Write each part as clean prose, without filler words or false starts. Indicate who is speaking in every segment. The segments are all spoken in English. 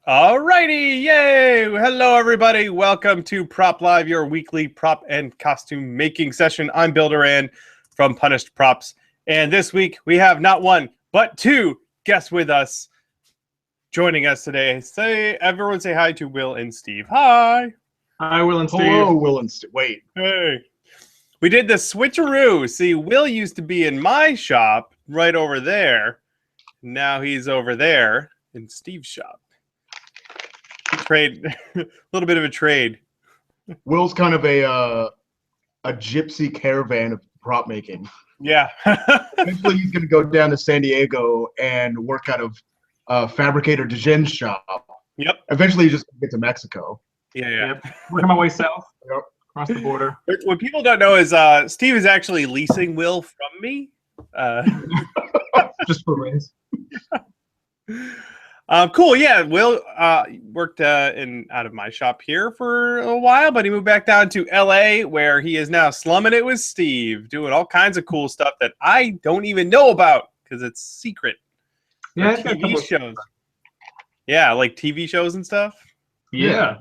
Speaker 1: Alrighty, yay! Hello, everybody. Welcome to Prop Live, your weekly prop and costume making session. I'm Bill Duran from Punished Props, and this week we have not one but two guests with us. Joining us today, everyone say hi to Will and Steve. Hi.
Speaker 2: Hi, Will and Steve.
Speaker 3: Hello, Will and Steve. Wait.
Speaker 1: Hey. We did the switcheroo. See, Will used to be in my shop right over there. Now he's over there in Steve's shop. Trade, a little bit of a trade.
Speaker 3: Will's kind of a gypsy caravan of prop making.
Speaker 1: Yeah.
Speaker 3: Eventually, he's going to go down to San Diego and work out of Fabricator Dejen's shop.
Speaker 1: Yep.
Speaker 3: Eventually, he's just going to get to Mexico.
Speaker 1: Yeah.
Speaker 2: Yep. Working my way south.
Speaker 3: Yep.
Speaker 2: Across the border.
Speaker 1: What people don't know is Steve is actually leasing Will from me.
Speaker 3: Just for raise.
Speaker 1: Cool. Yeah, Will worked out of my shop here for a while, but he moved back down to LA, where he is now slumming it with Steve, doing all kinds of cool stuff that I don't even know about because it's secret.
Speaker 2: Yeah,
Speaker 1: TV shows. Yeah, like TV shows and stuff.
Speaker 2: Yeah.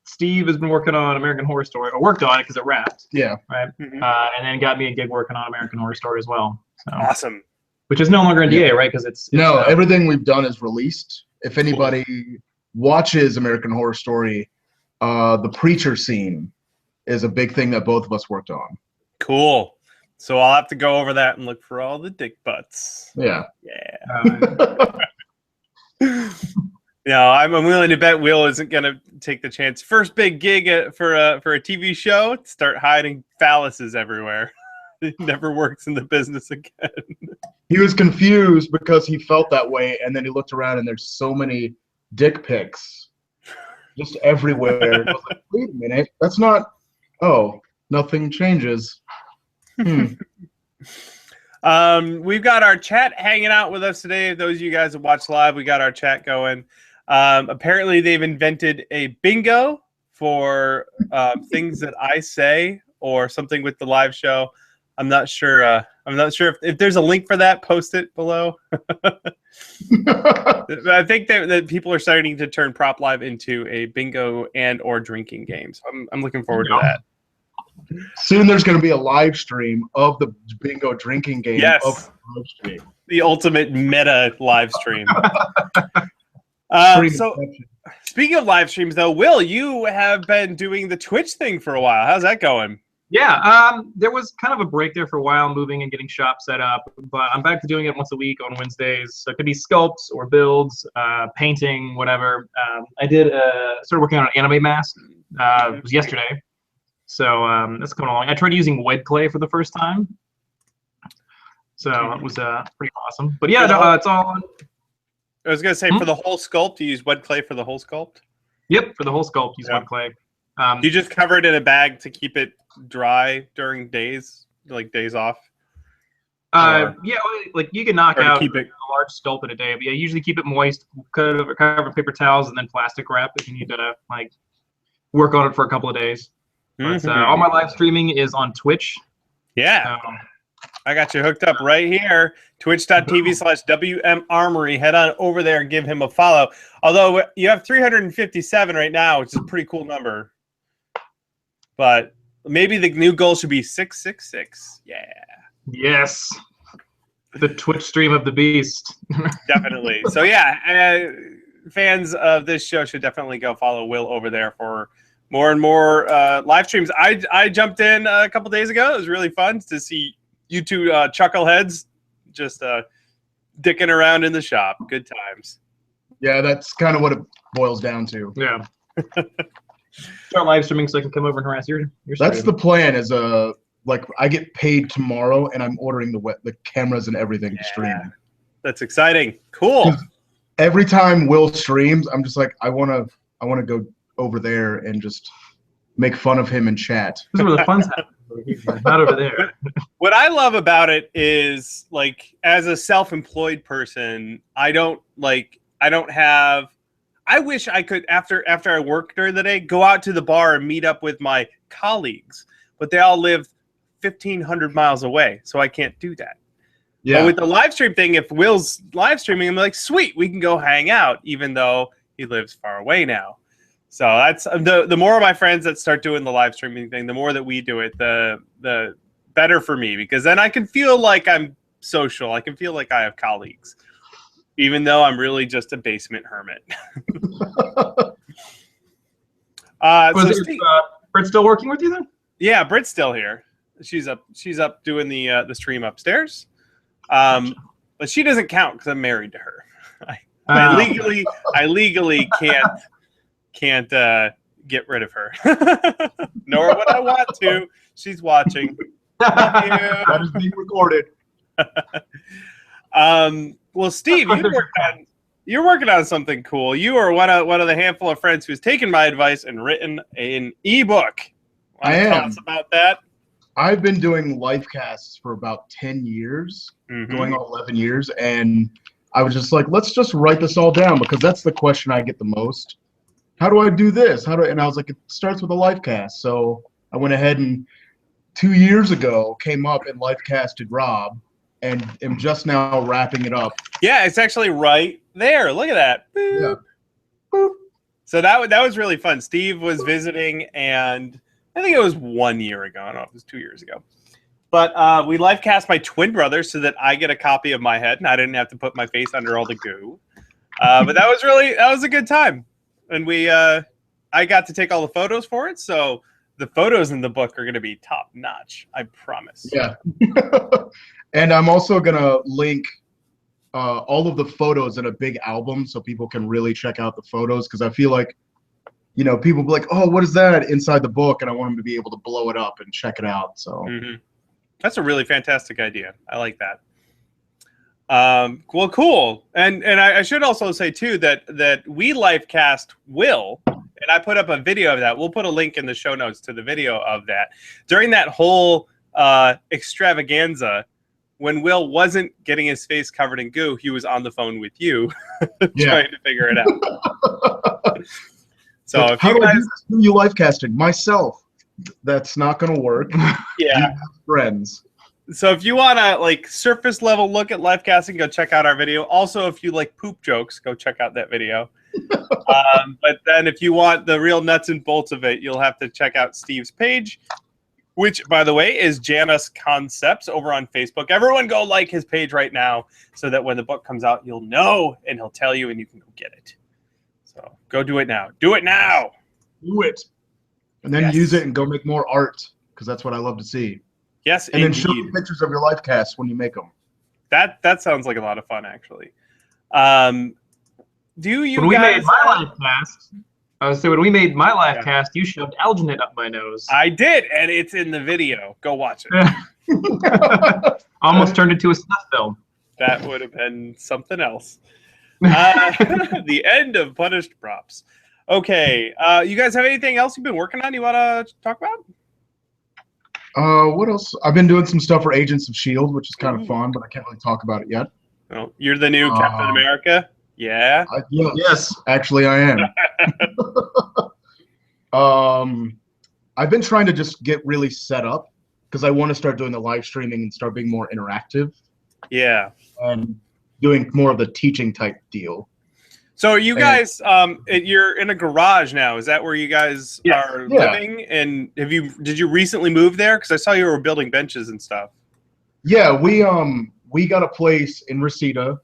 Speaker 2: Steve has been working on American Horror Story, or worked on it because it wrapped.
Speaker 3: Yeah.
Speaker 2: Right.
Speaker 1: Mm-hmm.
Speaker 2: And then got me a gig working on American Horror Story as well. So.
Speaker 1: Awesome.
Speaker 2: Which is no longer in DA, right? Because it's
Speaker 3: No, everything we've done is released. If anybody watches American Horror Story, the preacher scene is a big thing that both of us worked on.
Speaker 1: Cool. So I'll have to go over that and look for all the dick butts.
Speaker 3: Yeah.
Speaker 1: Yeah. No, I'm willing to bet Will isn't going to take the chance. First big gig for a TV show, start hiding phalluses everywhere. It never works in the business again.
Speaker 3: He was confused because he felt that way, and then he looked around, and there's so many dick pics just everywhere. I was like, wait a minute, that's not. Oh, nothing changes.
Speaker 1: We've got our chat hanging out with us today. Those of you guys that watch live, we got our chat going. Apparently, they've invented a bingo for things that I say or something with the live show. I'm not sure. I'm not sure if there's a link for that. Post it below. I think that people are starting to turn Prop Live into a bingo and or drinking game. So I'm looking forward to that.
Speaker 3: Soon there's going to be a live stream of the bingo drinking game.
Speaker 1: Yes.
Speaker 3: Of the live stream.
Speaker 1: The ultimate meta live stream. So speaking of live streams, though, Will, you have been doing the Twitch thing for a while. How's that going?
Speaker 2: Yeah, there was kind of a break there for a while, moving and getting shop set up, but I'm back to doing it once a week on Wednesdays. So it could be sculpts or builds, painting, whatever. I started working on an anime mask. It was yesterday. So that's coming along. I tried using wet clay for the first time. So it was pretty awesome. But yeah, it's all on.
Speaker 1: I was going to say, for the whole sculpt, you use wet clay for the whole sculpt?
Speaker 2: Yep, for the whole sculpt, use wet clay.
Speaker 1: You just cover it in a bag to keep it dry during days, like days off?
Speaker 2: Yeah, like you can knock out
Speaker 1: keep it...
Speaker 2: a large sculpt in a day, but yeah, usually keep it moist, cover with paper towels, and then plastic wrap if you need to like work on it for a couple of days. But all my live streaming is on Twitch.
Speaker 1: Yeah. I got you hooked up right here. Twitch.tv/WM Armory. Head on over there and give him a follow. Although you have 357 right now, which is a pretty cool number. But maybe the new goal should be 666. Yeah.
Speaker 2: Yes. The Twitch stream of the beast.
Speaker 1: Definitely. So yeah, fans of this show should definitely go follow Will over there for more and more live streams. I jumped in a couple days ago. It was really fun to see you two chuckleheads just dicking around in the shop. Good times.
Speaker 3: Yeah, that's kind of what it boils down to.
Speaker 2: Yeah. Start live streaming so I can come over and harass your
Speaker 3: That's the plan. Is like I get paid tomorrow, and I'm ordering the cameras and everything to stream.
Speaker 1: That's exciting. Cool.
Speaker 3: Every time Will streams, I'm just like, I wanna go over there and just make fun of him in chat.
Speaker 2: This is where the fun's happening. Not over there.
Speaker 1: What I love about it is, like, as a self-employed person, I wish I could, after I work during the day, go out to the bar and meet up with my colleagues, but they all live 1,500 miles away, so I can't do that. But with the live stream thing, if Will's live streaming, I'm like, sweet, we can go hang out, even though he lives far away now. So that's the more of my friends that start doing the live streaming thing, the more that we do it, the better for me, because then I can feel like I'm social. I can feel like I have colleagues, even though I'm really just a basement hermit.
Speaker 2: Britt's still working with you then?
Speaker 1: Yeah, Britt's still here. She's up doing the stream upstairs. But she doesn't count because I'm married to her. I legally can't get rid of her. Nor would I want to. She's watching.
Speaker 3: That is being recorded.
Speaker 1: Well, Steve, you're working on something cool. You are one of the handful of friends who's taken my advice and written an ebook.
Speaker 3: I am.
Speaker 1: Tell us about that.
Speaker 3: I've been doing life casts for about 10 years, going on 11 years, and I was just like, let's just write this all down, because that's the question I get the most. How do I do this? And I was like, it starts with a life cast. So I went ahead and 2 years ago came up and life casted Rob, and am just now wrapping it up.
Speaker 1: Yeah, it's actually right there. Look at that. Boop.
Speaker 3: Yeah.
Speaker 1: Boop. So that was really fun. Steve was visiting, and I think it was 1 year ago. I don't know if it was 2 years ago. But we live cast my twin brother so that I get a copy of my head, and I didn't have to put my face under all the goo. But that was a good time. And I got to take all the photos for it, so the photos in the book are going to be top notch. I promise.
Speaker 3: Yeah. And I'm also going to link all of the photos in a big album so people can really check out the photos, because I feel like, people be like, oh, what is that inside the book? And I want them to be able to blow it up and check it out. So
Speaker 1: that's a really fantastic idea. I like that. Well, cool. And I should also say too that we live cast Will, and I put up a video of that. We'll put a link in the show notes to the video of that. During that whole extravaganza, when Will wasn't getting his face covered in goo, he was on the phone with you trying to figure it out. So if
Speaker 3: how
Speaker 1: you
Speaker 3: do I
Speaker 1: guys,
Speaker 3: do this? Who are you live casting? Myself. That's not going to work.
Speaker 1: yeah.
Speaker 3: Friends.
Speaker 1: So if you want to surface level look at live casting, go check out our video. Also, if you like poop jokes, go check out that video. But then if you want the real nuts and bolts of it, you'll have to check out Steve's page, which, by the way, is Janus Concepts over on Facebook. Everyone go like his page right now so that when the book comes out, you'll know, and he'll tell you, and you can go get it. So go do it now. Do it now.
Speaker 3: Do it. And then use it and go make more art, because that's what I love to see.
Speaker 1: Yes,
Speaker 3: and then show me pictures of your live casts when you make them.
Speaker 1: That sounds like a lot of fun, actually. Do you
Speaker 2: when
Speaker 1: guys...
Speaker 2: we made my live cast, I was saying, when we made my live cast, you shoved Alginate up my nose.
Speaker 1: I did, and it's in the video. Go watch it.
Speaker 2: Almost turned into a snuff film.
Speaker 1: That would have been something else. The end of Punished Props. Okay, you guys have anything else you've been working on you want to talk about?
Speaker 3: What else? I've been doing some stuff for Agents of S.H.I.E.L.D., which is kind of fun, but I can't really talk about it yet.
Speaker 1: Oh, you're the new Captain America? Yeah?
Speaker 3: Yes, actually I am. I've been trying to just get really set up, because I want to start doing the live streaming and start being more interactive.
Speaker 1: Yeah.
Speaker 3: And doing more of the teaching type deal.
Speaker 1: So you guys, you're in a garage now. Is that where you guys are living? And did you recently move there? Because I saw you were building benches and stuff.
Speaker 3: Yeah, we got a place in Reseda,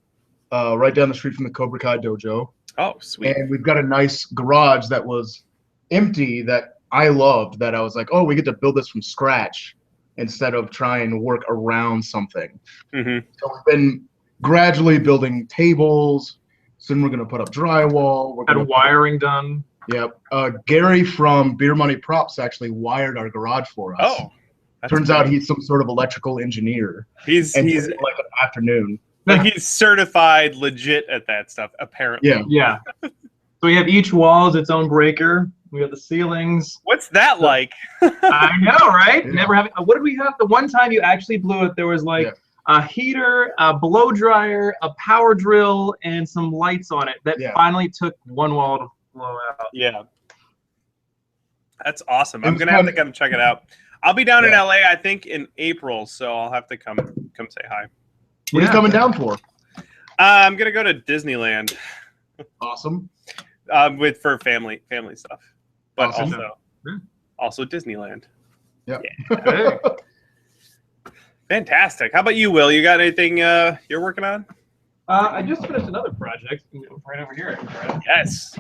Speaker 3: right down the street from the Cobra Kai dojo.
Speaker 1: Oh, sweet.
Speaker 3: And we've got a nice garage that was empty that I loved, that I was like, oh, we get to build this from scratch instead of trying to work around something. So we've been gradually building tables. Soon we're going to put up drywall. We're
Speaker 2: Had wiring done.
Speaker 3: Yep. Gary from Beer Money Props actually wired our garage for us.
Speaker 1: Oh.
Speaker 3: Turns out he's some sort of electrical engineer.
Speaker 1: He's
Speaker 3: like an afternoon.
Speaker 1: Like he's certified legit at that stuff, apparently.
Speaker 2: Yeah. So we have each wall as its own breaker. We have the ceilings.
Speaker 1: What's that like?
Speaker 2: I know, right?
Speaker 3: Yeah.
Speaker 2: Never having. What did we have? The one time you actually blew it, there was a heater, a blow dryer, a power drill, and some lights on it that finally took one wall to blow out.
Speaker 1: Yeah. That's awesome. I'm going to have to come check it out. I'll be down in LA, I think, in April, so I'll have to come say hi.
Speaker 3: What are you coming down for?
Speaker 1: I'm gonna go to Disneyland.
Speaker 3: Awesome.
Speaker 1: For family stuff, but
Speaker 3: Awesome.
Speaker 1: also Disneyland.
Speaker 3: Yeah.
Speaker 2: Hey.
Speaker 1: Fantastic. How about you, Will? You got anything you're working on?
Speaker 2: I just finished another project right over here.
Speaker 1: Yes.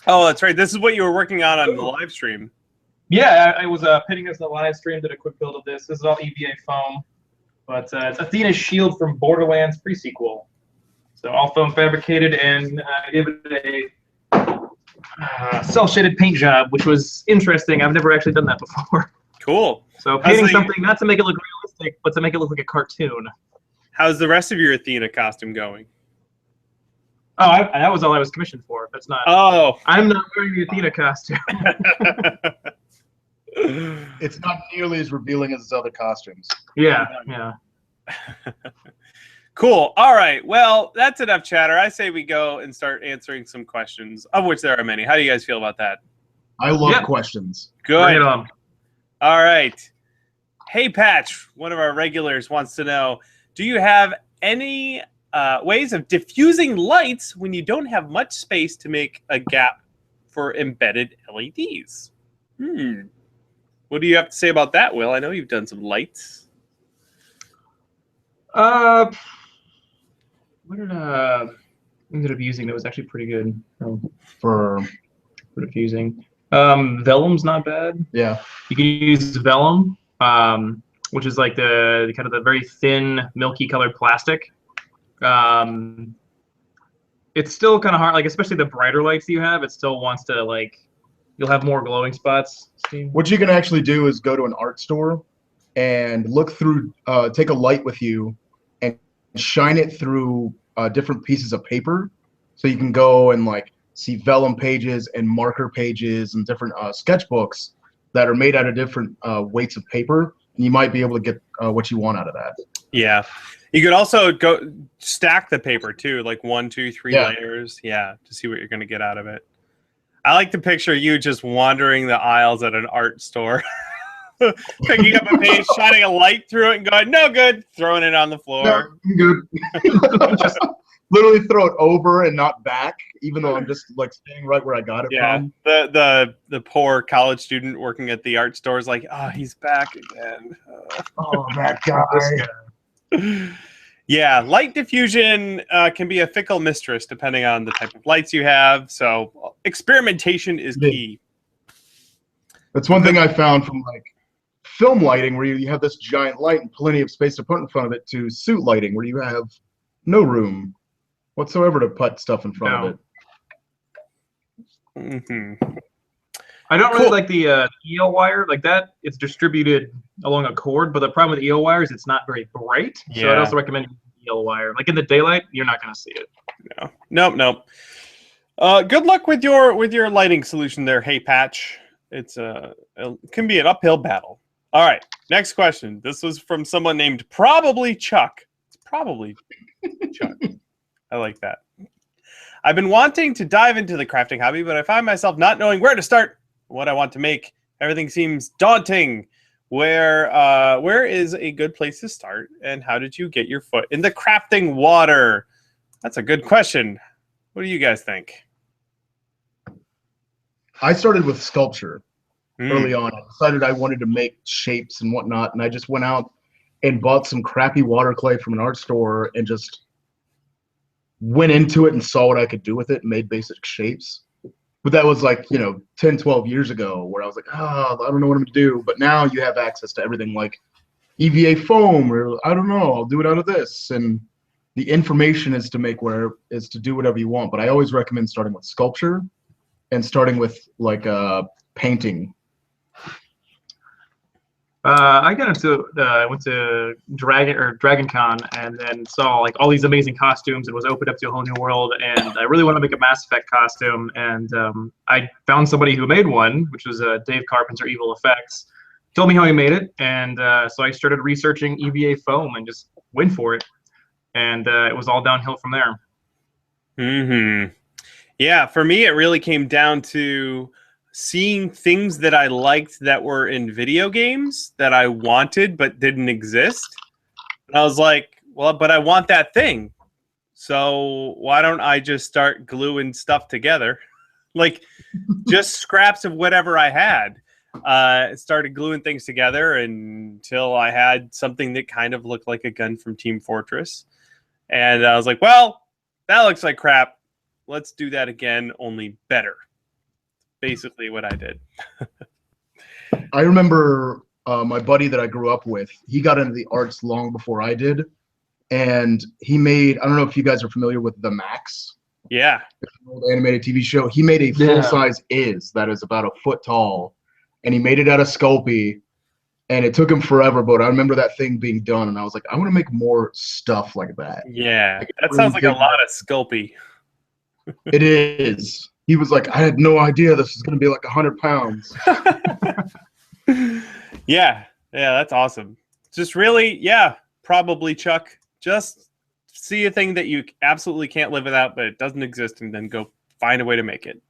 Speaker 1: Oh, that's right. This is what you were working on the live stream.
Speaker 2: Yeah, I was pitting this in the live stream, did a quick build of this. This is all EVA foam, but it's Athena's shield from Borderlands pre-sequel. So all foam fabricated, and I gave it a cel-shaded paint job, which was interesting. I've never actually done that before.
Speaker 1: Cool.
Speaker 2: So painting something, not to make it look realistic, but to make it look like a cartoon.
Speaker 1: How's the rest of your Athena costume going?
Speaker 2: Oh, that was all I was commissioned for. That's not.
Speaker 1: Oh.
Speaker 2: I'm not wearing the Athena costume.
Speaker 3: It's not nearly as revealing as his other costumes.
Speaker 2: Yeah.
Speaker 1: Cool. All right. Well, that's enough chatter. I say we go and start answering some questions, of which there are many. How do you guys feel about that?
Speaker 3: I love questions.
Speaker 1: Good.
Speaker 2: Bring it on.
Speaker 1: All right. Hey, Patch, one of our regulars wants to know, do you have any ways of diffusing lights when you don't have much space to make a gap for embedded LEDs? What do you have to say about that, Will? I know you've done some lights.
Speaker 2: What did I ended up using that was actually pretty good
Speaker 3: For
Speaker 2: diffusing? Vellum's not bad.
Speaker 3: Yeah.
Speaker 2: You can use vellum, which is like the kind of the very thin, milky colored plastic. It's still kind of hard, like especially the brighter lights you have. It still wants to you'll have more glowing spots.
Speaker 3: What you can actually do is go to an art store and look through, take a light with you and shine it through different pieces of paper. So you can go and see vellum pages and marker pages and different sketchbooks that are made out of different weights of paper. And you might be able to get what you want out of that.
Speaker 1: Yeah. You could also go stack the paper too, like 1, 2, 3 layers. Yeah, to see what you're going to get out of it. I like to picture you just wandering the aisles at an art store, picking up a page, shining a light through it, and going, "No good," throwing it on the floor.
Speaker 3: No, I'm good. Just literally throw it over and not back, even though I'm just staying right where I got it from.
Speaker 1: The poor college student working at the art store is like, "Oh, he's back again."
Speaker 3: Oh, that guy.
Speaker 1: Yeah, light diffusion can be a fickle mistress depending on the type of lights you have. So experimentation is key.
Speaker 3: That's one thing I found from film lighting, where you have this giant light and plenty of space to put in front of it, to suit lighting, where you have no room whatsoever to put stuff in front of it.
Speaker 2: I don't really like the EO wire like that. It's distributed along a cord, but the problem with EO wire is it's not very bright. So I'd also recommend EO wire. Like in the daylight, you're not going to see it.
Speaker 1: Nope. Good luck with your lighting solution there. Hey, Patch. It can be an uphill battle. All right, next question. This was from someone named Probably Chuck. It's probably Chuck. I like that. I've been wanting to dive into the crafting hobby, but I find myself not knowing where to start, what I want to make. Everything seems daunting. Where is a good place to start, and how did you get your foot in the crafting water? That's a good question. What do you guys think?
Speaker 3: I started with sculpture early on. I decided I wanted to make shapes and whatnot, and I just went out and bought some crappy water clay from an art store and just went into it and saw what I could do with it and made basic shapes. But that was 10, 12 years ago, where I was like, I don't know what I'm going to do. But now you have access to everything like EVA foam, or I don't know, I'll do it out of this. And the information is to do whatever you want. But I always recommend starting with sculpture and starting with painting.
Speaker 2: I got into went to Dragon Con and then saw all these amazing costumes and was opened up to a whole new world, and I really want to make a Mass Effect costume, and I found somebody who made one, which was Dave Carpenter, Evil Effects. Told me how he made it, and so I started researching EVA foam and just went for it, and it was all downhill from there.
Speaker 1: Yeah, for me it really came down to seeing things that I liked that were in video games that I wanted but didn't exist. And I was like, well, but I want that thing. So why don't I just start gluing stuff together? Like just scraps of whatever I had. Started gluing things together until I had something that kind of looked like a gun from Team Fortress. And I was like, well, that looks like crap. Let's do that again, only better. Basically what I did.
Speaker 3: I remember my buddy that I grew up with, he got into the arts long before I did. And he made, I don't know if you guys are familiar with The Max.
Speaker 1: Yeah.
Speaker 3: An old animated TV show. He made a full-size that is about a foot tall. And he made it out of Sculpey. And it took him forever, but I remember that thing being done. And I was like, I want to make more stuff like that.
Speaker 1: Yeah.
Speaker 3: Like,
Speaker 1: that sounds like a lot of Sculpey.
Speaker 3: It is. He was like, I had no idea this was going to be like 100 pounds.
Speaker 1: Yeah, that's awesome. Just really, probably, Chuck. Just see a thing that you absolutely can't live without, but it doesn't exist, and then go find a way to make it.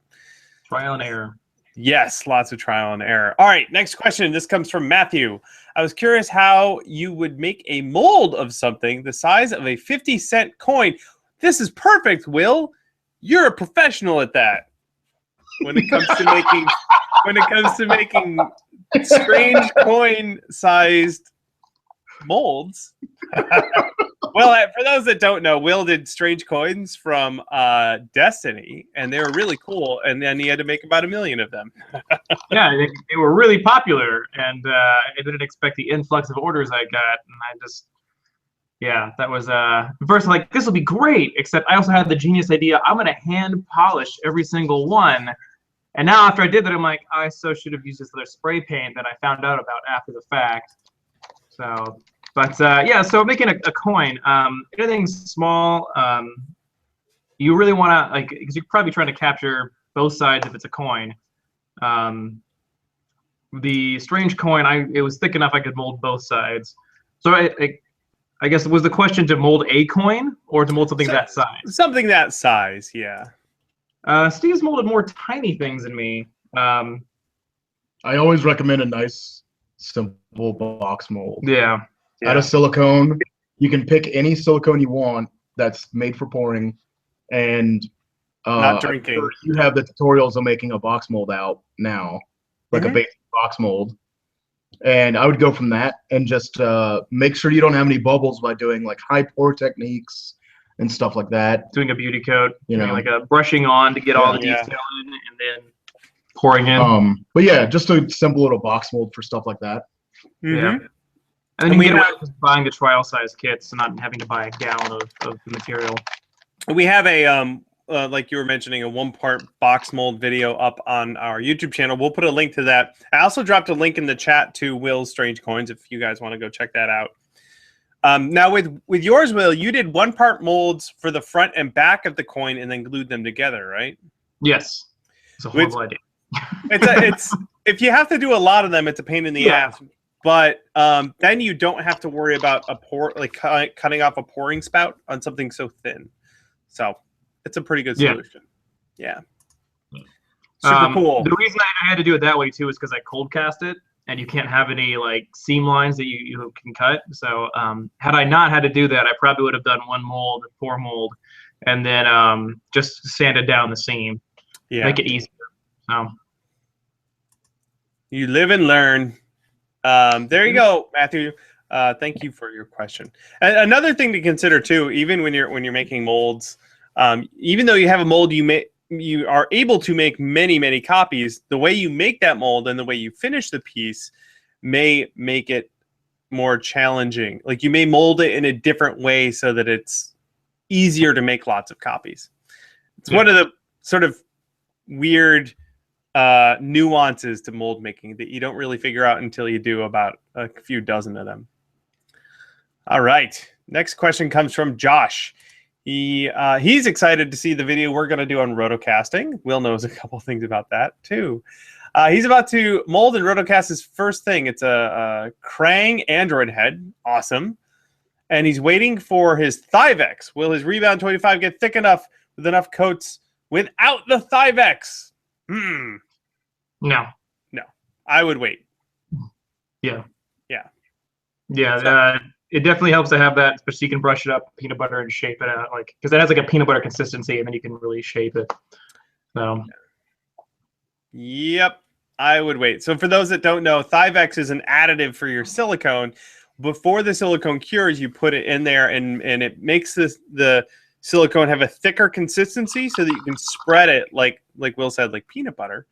Speaker 2: Trial and error.
Speaker 1: Yes, lots of trial and error. All right, next question. This comes from Matthew. I was curious how you would make a mold of something the size of a 50-cent coin. This is perfect, Will. You're a professional at that. When it comes to making strange coin-sized molds. Well, for those that don't know, Will did strange coins from Destiny, and they were really cool. And then he had to make about 1 million of them.
Speaker 2: Yeah, they were really popular, and I didn't expect the influx of orders I got, and I just. Yeah, that was first like this will be great. Except I also had the genius idea. I'm gonna hand polish every single one, and now after I did that, I'm like, I so should have used this other spray paint that I found out about after the fact. So, but yeah, so making a coin, anything small, you really want to like because you're probably trying to capture both sides if it's a coin. The strange coin, it was thick enough I could mold both sides. So I guess was the question to mold a coin or to mold something that size?
Speaker 1: Something that size, yeah.
Speaker 2: Steve's molded more tiny things than me.
Speaker 3: I always recommend a nice, simple box mold.
Speaker 2: Yeah.
Speaker 3: Out of silicone. You can pick any silicone you want that's made for pouring. And
Speaker 1: not drinking.
Speaker 3: Sure you have the tutorials of making a box mold out now, like a basic box mold. And I would go from that and just make sure you don't have any bubbles by doing like high pour techniques and stuff like that.
Speaker 2: Doing a beauty coat,
Speaker 3: you know,
Speaker 2: like a brushing on to get all the detail in, and then pouring in.
Speaker 3: But yeah, just a simple little box mold for stuff like that.
Speaker 2: Yeah. And then you get away with just buying the trial size kits and not having to buy a gallon of the material.
Speaker 1: We have a like you were mentioning, a 1-part box mold video up on our YouTube channel. We'll put a link to that. I also dropped a link in the chat to Will's Strange Coins if you guys want to go check that out. Now with yours, Will, you did 1-part molds for the front and back of the coin and then glued them together, right?
Speaker 2: Yes. It's a horrible idea.
Speaker 1: It's if you have to do a lot of them, it's a pain in the ass. But then you don't have to worry about cutting off a pouring spout on something so thin. So it's a pretty good solution. Yeah. Super cool.
Speaker 2: The reason I had to do it that way too is because I cold cast it, and you can't have any like seam lines that you can cut. So had I not had to do that, I probably would have done 1 mold, 4 mold, and then just sanded down the seam. Yeah. Make it easier.
Speaker 1: You live and learn. There you go, Matthew. Thank you for your question. And another thing to consider too, even when you're making molds, even though you have a mold, you are able to make many copies. The way you make that mold and the way you finish the piece may make it more challenging. Like you may mold it in a different way so that it's easier to make lots of copies. It's one of the sort of weird nuances to mold making that you don't really figure out until you do about a few dozen of them. All right. Next question comes from Josh. He's excited to see the video we're going to do on rotocasting. Will knows a couple things about that too. He's about to mold and rotocast his first thing. It's a Krang android head. Awesome. And he's waiting for his Thi-Vex. Will his Rebound 25 get thick enough with enough coats without the Thi-Vex?
Speaker 2: No.
Speaker 1: I would wait.
Speaker 2: Yeah.
Speaker 1: Yeah.
Speaker 2: Yeah. it definitely helps to have that, especially so you can brush it up, peanut butter, and shape it out, like because it has like a peanut butter consistency, and then you can really shape it. So.
Speaker 1: Yep, I would wait. So for those that don't know, Thi-Vex is an additive for your silicone. Before the silicone cures, you put it in there, and it makes the silicone have a thicker consistency so that you can spread it like Will said, like peanut butter,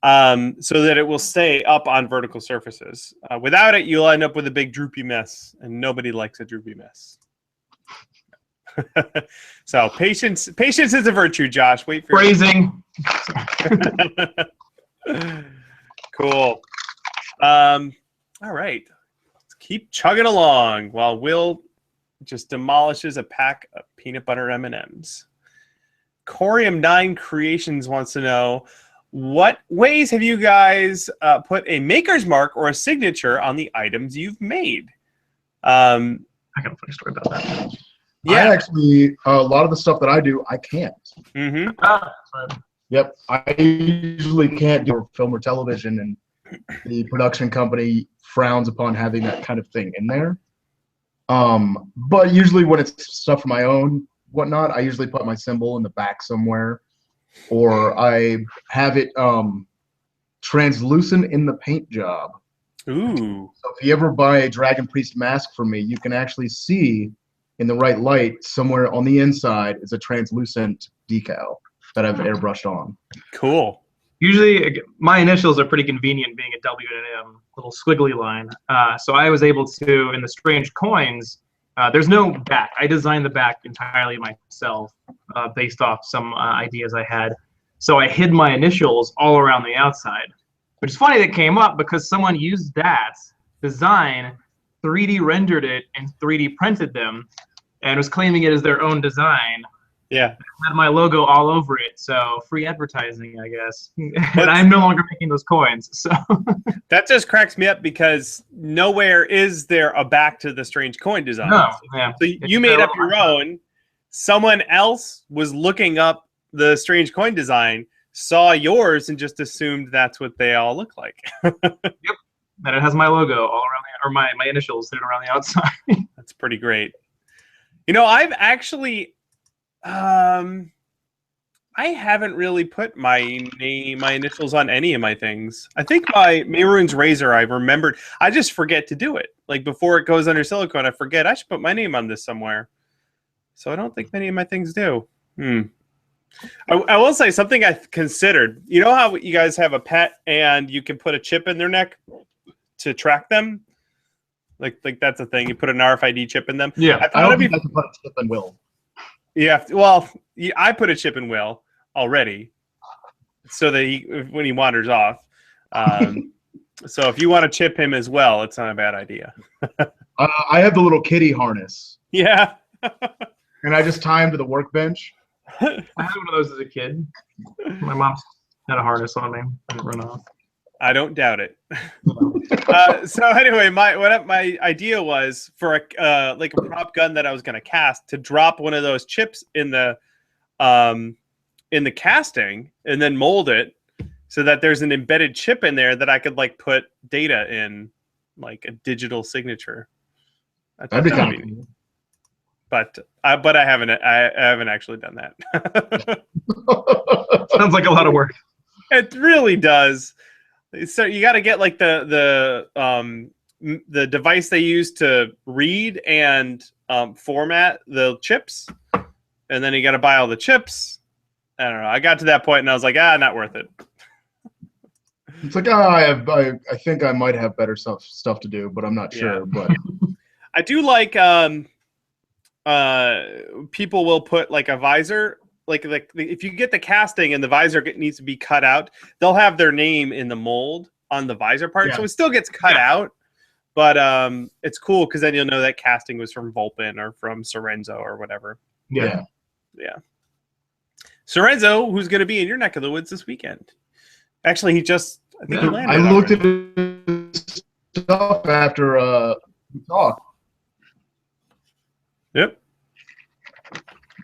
Speaker 1: so that it will stay up on vertical surfaces. Without it, you'll end up with a big droopy mess, and nobody likes a droopy mess. So patience is a virtue, Josh. Wait for
Speaker 2: phrasing.
Speaker 1: Cool. All right. Let's keep chugging along while Will just demolishes a pack of peanut butter M&Ms. Corium9 Creations wants to know, what ways have you guys put a maker's mark or a signature on the items you've made?
Speaker 2: I got a funny story about that.
Speaker 1: Yeah.
Speaker 3: I actually, a lot of the stuff that I do, I can't.
Speaker 1: Mm-hmm.
Speaker 3: Yep. I usually can't do film or television, and the production company frowns upon having that kind of thing in there. But usually when it's stuff for my own whatnot, I usually put my symbol in the back somewhere, or I have it translucent in the paint job.
Speaker 1: Ooh.
Speaker 3: So if you ever buy a Dragon Priest mask from me, you can actually see in the right light somewhere on the inside is a translucent decal that I've airbrushed on.
Speaker 1: Cool.
Speaker 2: Usually, my initials are pretty convenient, being a W and an M, little squiggly line. So I was able to, in the strange coins, there's no back. I designed the back entirely myself, based off some ideas I had. So I hid my initials all around the outside, which is funny that came up because someone used that design, 3D rendered it, and 3D printed them, and was claiming it as their own design.
Speaker 1: Yeah.
Speaker 2: Had my logo all over it, so free advertising, I guess. And I'm no longer making those coins, so.
Speaker 1: That just cracks me up because nowhere is there a back to the strange coin design.
Speaker 2: No, yeah.
Speaker 1: So you made up your own. Someone else was looking up the strange coin design, saw yours, and just assumed that's what they all look like.
Speaker 2: Yep. And it has my logo all around or my initials sitting around the outside.
Speaker 1: That's pretty great. You know, I've actually I haven't really put my initials on any of my things. I think my Mayroon's razor, I remembered. I just forget to do it. Like before it goes under silicone, I forget I should put my name on this somewhere. So I don't think many of my things do. I will say something I considered. You know how you guys have a pet and you can put a chip in their neck to track them? Like that's a thing. You put an RFID chip in them.
Speaker 2: Yeah.
Speaker 3: I don't think I can put a chip in Will.
Speaker 1: Yeah. Well, I put a chip in Will already, so that when he wanders off. So if you want to chip him as well, it's not a bad idea.
Speaker 3: I have the little kitty harness.
Speaker 1: Yeah.
Speaker 3: And I just tie him to the workbench.
Speaker 2: I had one of those as a kid. My mom had a harness on me. I didn't run off.
Speaker 1: I don't doubt it. So anyway, my idea was for like a prop gun that I was going to cast, to drop one of those chips in the casting and then mold it so that there's an embedded chip in there that I could like put data in, like a digital signature.
Speaker 3: That'd be kind of cool.
Speaker 1: But I haven't actually done that.
Speaker 2: Sounds like a lot of work.
Speaker 1: It really does. So you got to get like the device they use to read and format the chips, and then you got to buy all the chips. I don't know. I got to that point and I was like, not worth it.
Speaker 3: It's like I think I might have better stuff to do, but I'm not sure.
Speaker 1: Yeah.
Speaker 3: But
Speaker 1: I do like people will put like a visor. Like if you get the casting and the visor needs to be cut out, they'll have their name in the mold on the visor part,
Speaker 3: yeah.
Speaker 1: So it still gets cut out. But it's cool because then you'll know that casting was from Volpin or from Sorenzo or whatever.
Speaker 3: Yeah.
Speaker 1: Sorenzo, who's going to be in your neck of the woods this weekend? Actually, he landed.
Speaker 3: I looked at his stuff after we talked.
Speaker 2: Yep.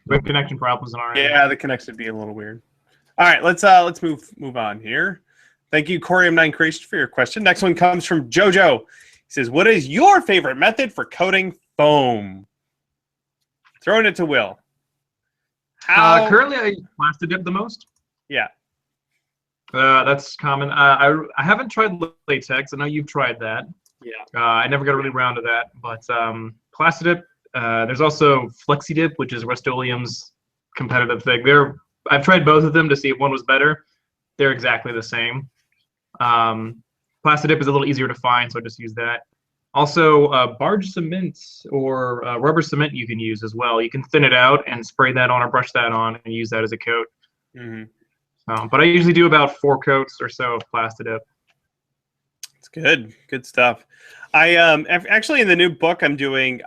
Speaker 2: We have connection problems on our end.
Speaker 1: Yeah, the connection would be a little weird. All right, let's move on here. Thank you, Corium9 Creation, for your question. Next one comes from JoJo. He says, what is your favorite method for coating foam? Throwing it to Will.
Speaker 2: Currently, I use Plasti Dip the most.
Speaker 1: Yeah.
Speaker 2: That's common. I haven't tried latex. I know you've tried that.
Speaker 1: Yeah.
Speaker 2: I never got really around to that. But Plasti Dip, there's also Flexi Dip, which is Rust-Oleum's competitive thing. I've tried both of them to see if one was better. They're exactly the same. Plasti Dip is a little easier to find, so I just use that. Also, Barge Cement or rubber cement you can use as well. You can thin it out and spray that on or brush that on and use that as a coat. But I usually do about 4 coats or so of Plasti Dip.
Speaker 1: It's good stuff. I actually in the new book I'm doing,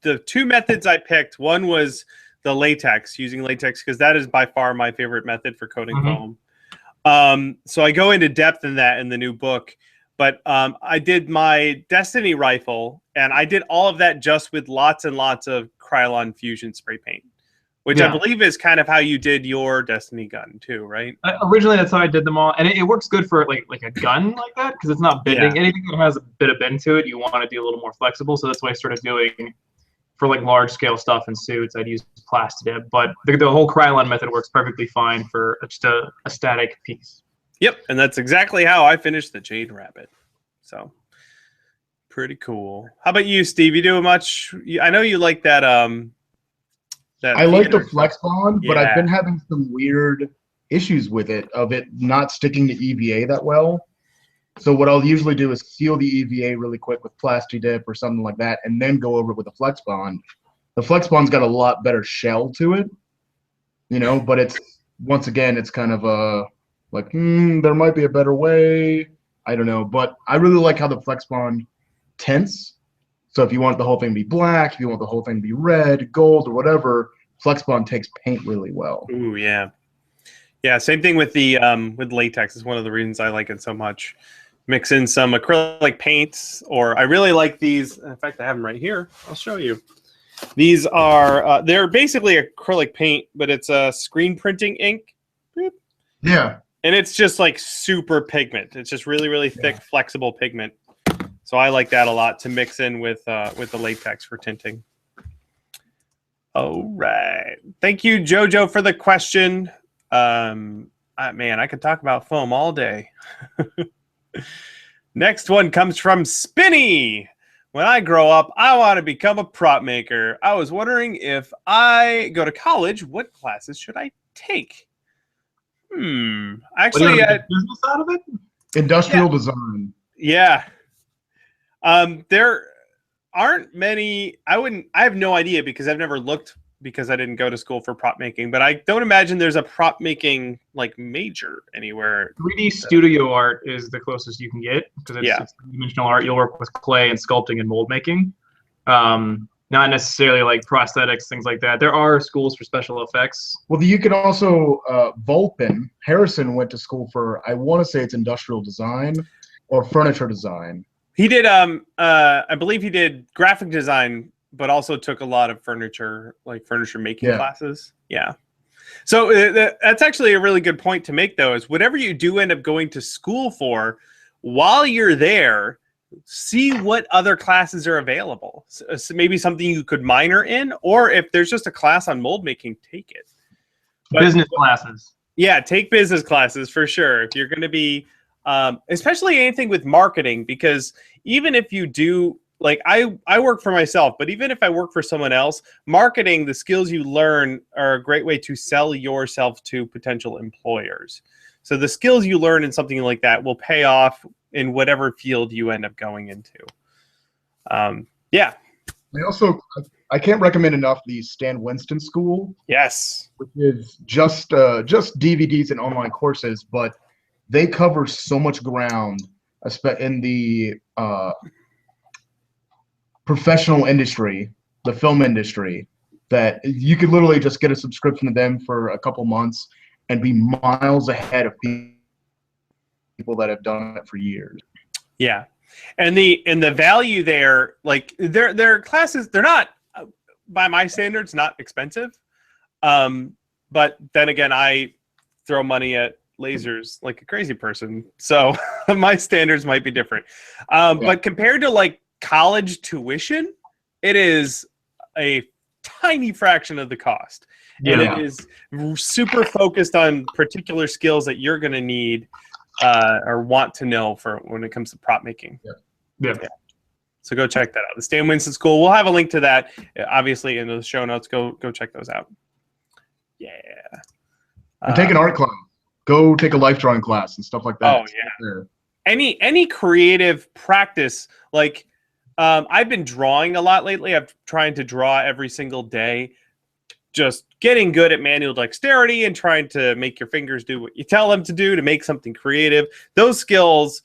Speaker 1: the 2 methods I picked. One was the latex, using latex, because that is by far my favorite method for coating foam. So I go into depth in that in the new book. But I did my Destiny rifle, and I did all of that just with lots and lots of Krylon Fusion spray paint, which I believe is kind of how you did your Destiny gun too, right?
Speaker 2: Originally, that's how I did them all, and it works good for like a gun like that because it's not bending.
Speaker 1: Yeah.
Speaker 2: Anything that has a bit of bend to it, you want to do a little more flexible. So that's what I started doing for like large scale stuff and suits. I'd use Plasti Dip, but the whole Krylon method works perfectly fine for just a static piece.
Speaker 1: Yep, and that's exactly how I finished the Jade Rabbit. So, pretty cool. How about you, Steve? You do much? I know you like that.
Speaker 3: I like the Flex Bond, but
Speaker 1: Yeah.
Speaker 3: I've been having some weird issues with it, of it not sticking to EVA that well. So what I'll usually do is seal the EVA really quick with Plasti Dip or something like that, and then go over it with a Flex Bond. The Flex Bond's got a lot better shell to it, but it's, once again, it's kind of a, like, there might be a better way. I don't know, but I really like how the Flex Bond tints. So if you want the whole thing to be black, if you want the whole thing to be red, gold, or whatever, Flex Bond takes paint really well.
Speaker 1: Ooh, yeah. Yeah, same thing with the with latex. Is one of the reasons I like it so much. Mix in some acrylic paints, or I really like these. In fact, I have them right here. I'll show you. These are they're basically acrylic paint, but it's a screen printing ink. Boop.
Speaker 3: Yeah.
Speaker 1: And it's just like super pigment. It's just really, really thick, flexible pigment. So I like that a lot to mix in with the latex for tinting. All right. Thank you, Jojo, for the question. Man, I could talk about foam all day. Next one comes from Spinny. When I grow up, I want to become a prop maker. I was wondering if I go to college, what classes should I take? Actually,
Speaker 2: business out of it.
Speaker 3: Industrial design.
Speaker 1: Yeah. There aren't many. I have no idea because I've never looked, because I didn't go to school for prop making, but I don't imagine there's a prop making like major anywhere.
Speaker 2: 3D studio art is the closest you can get because it's three-dimensional art. You'll work with clay and sculpting and mold making. Not necessarily like prosthetics, things like that. There are schools for special effects.
Speaker 3: Well, you can also, Volpin, Harrison went to school for, I want to say it's industrial design or furniture design.
Speaker 1: He did, I believe he did graphic design, but also took a lot of furniture making classes. Yeah. So that's actually a really good point to make, though, is whatever you do end up going to school for, while you're there, see what other classes are available. So maybe something you could minor in, or if there's just a class on mold making, take it. But,
Speaker 2: business classes.
Speaker 1: Yeah, take business classes for sure. If you're going to be, especially anything with marketing, because even if you do, like I work for myself, but even if I work for someone else, marketing, the skills you learn are a great way to sell yourself to potential employers. So the skills you learn in something like that will pay off in whatever field you end up going into. Yeah.
Speaker 3: I can't recommend enough the Stan Winston School.
Speaker 1: Yes.
Speaker 3: Which is just DVDs and online courses, but they cover so much ground in the professional industry, the film industry, that you could literally just get a subscription to them for a couple months and be miles ahead of people that have done it for years.
Speaker 1: Yeah. And the value there, like their classes, they're not, by my standards, not expensive. But then again, I throw money at lasers like a crazy person, so my standards might be different. But compared to like college tuition, it is a tiny fraction of the cost, and it is super focused on particular skills that you're going to need or want to know for when it comes to prop making.
Speaker 2: Yeah.
Speaker 1: So go check that out. The Stan Winston School. We'll have a link to that, obviously, in the show notes. Go check those out. Yeah.
Speaker 3: And take an art class. Go take a life drawing class and stuff like that.
Speaker 1: Oh yeah. Any creative practice, like I've been drawing a lot lately. I'm trying to draw every single day. Just getting good at manual dexterity and trying to make your fingers do what you tell them to do to make something creative. Those skills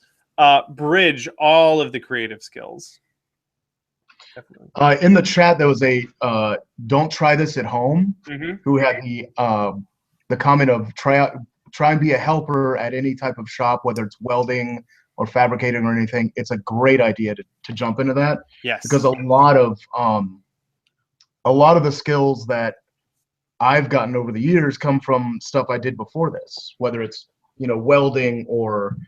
Speaker 1: bridge all of the creative skills.
Speaker 3: In the chat, there was a "Don't try this at home" who had the comment of try and be a helper at any type of shop, whether it's welding or fabricating or anything. It's a great idea to jump into that.
Speaker 1: Yes,
Speaker 3: because a lot of the skills that I've gotten over the years come from stuff I did before this, whether it's welding or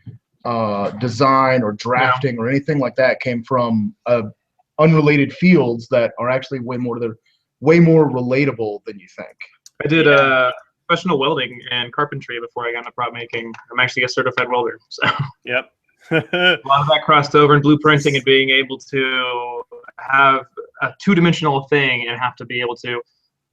Speaker 3: design or drafting or anything like that, came from unrelated fields that are actually way more relatable than you think.
Speaker 2: I did professional welding and carpentry before I got into prop making. I'm actually a certified welder. So
Speaker 1: yep.
Speaker 2: A lot of that crossed over in blueprinting and being able to have a two-dimensional thing and have to be able to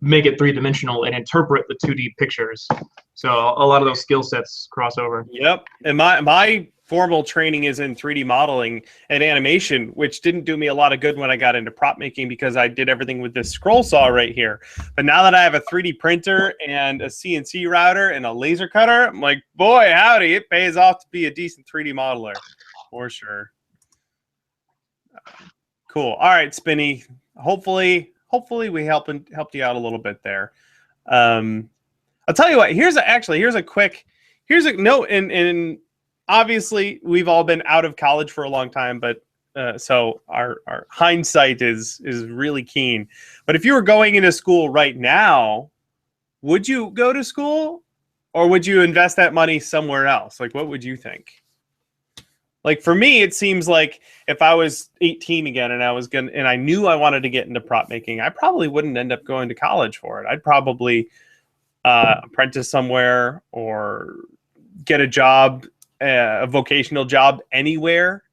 Speaker 2: make it three-dimensional and interpret the 2D pictures. So a lot of those skill sets cross over.
Speaker 1: Yep. And my formal training is in 3D modeling and animation, which didn't do me a lot of good when I got into prop making because I did everything with this scroll saw right here. But now that I have a 3D printer and a CNC router and a laser cutter, I'm like, boy, howdy, it pays off to be a decent 3D modeler for sure. Cool. All right, Spinny. Hopefully we helped you out a little bit there. I'll tell you what. Here's a note. And obviously we've all been out of college for a long time, but so our hindsight is really keen. But if you were going into school right now, would you go to school, or would you invest that money somewhere else? Like, what would you think? Like for me, it seems like if I was 18 again and I knew I wanted to get into prop making, I probably wouldn't end up going to college for it. I'd probably apprentice somewhere or get a job, a vocational job anywhere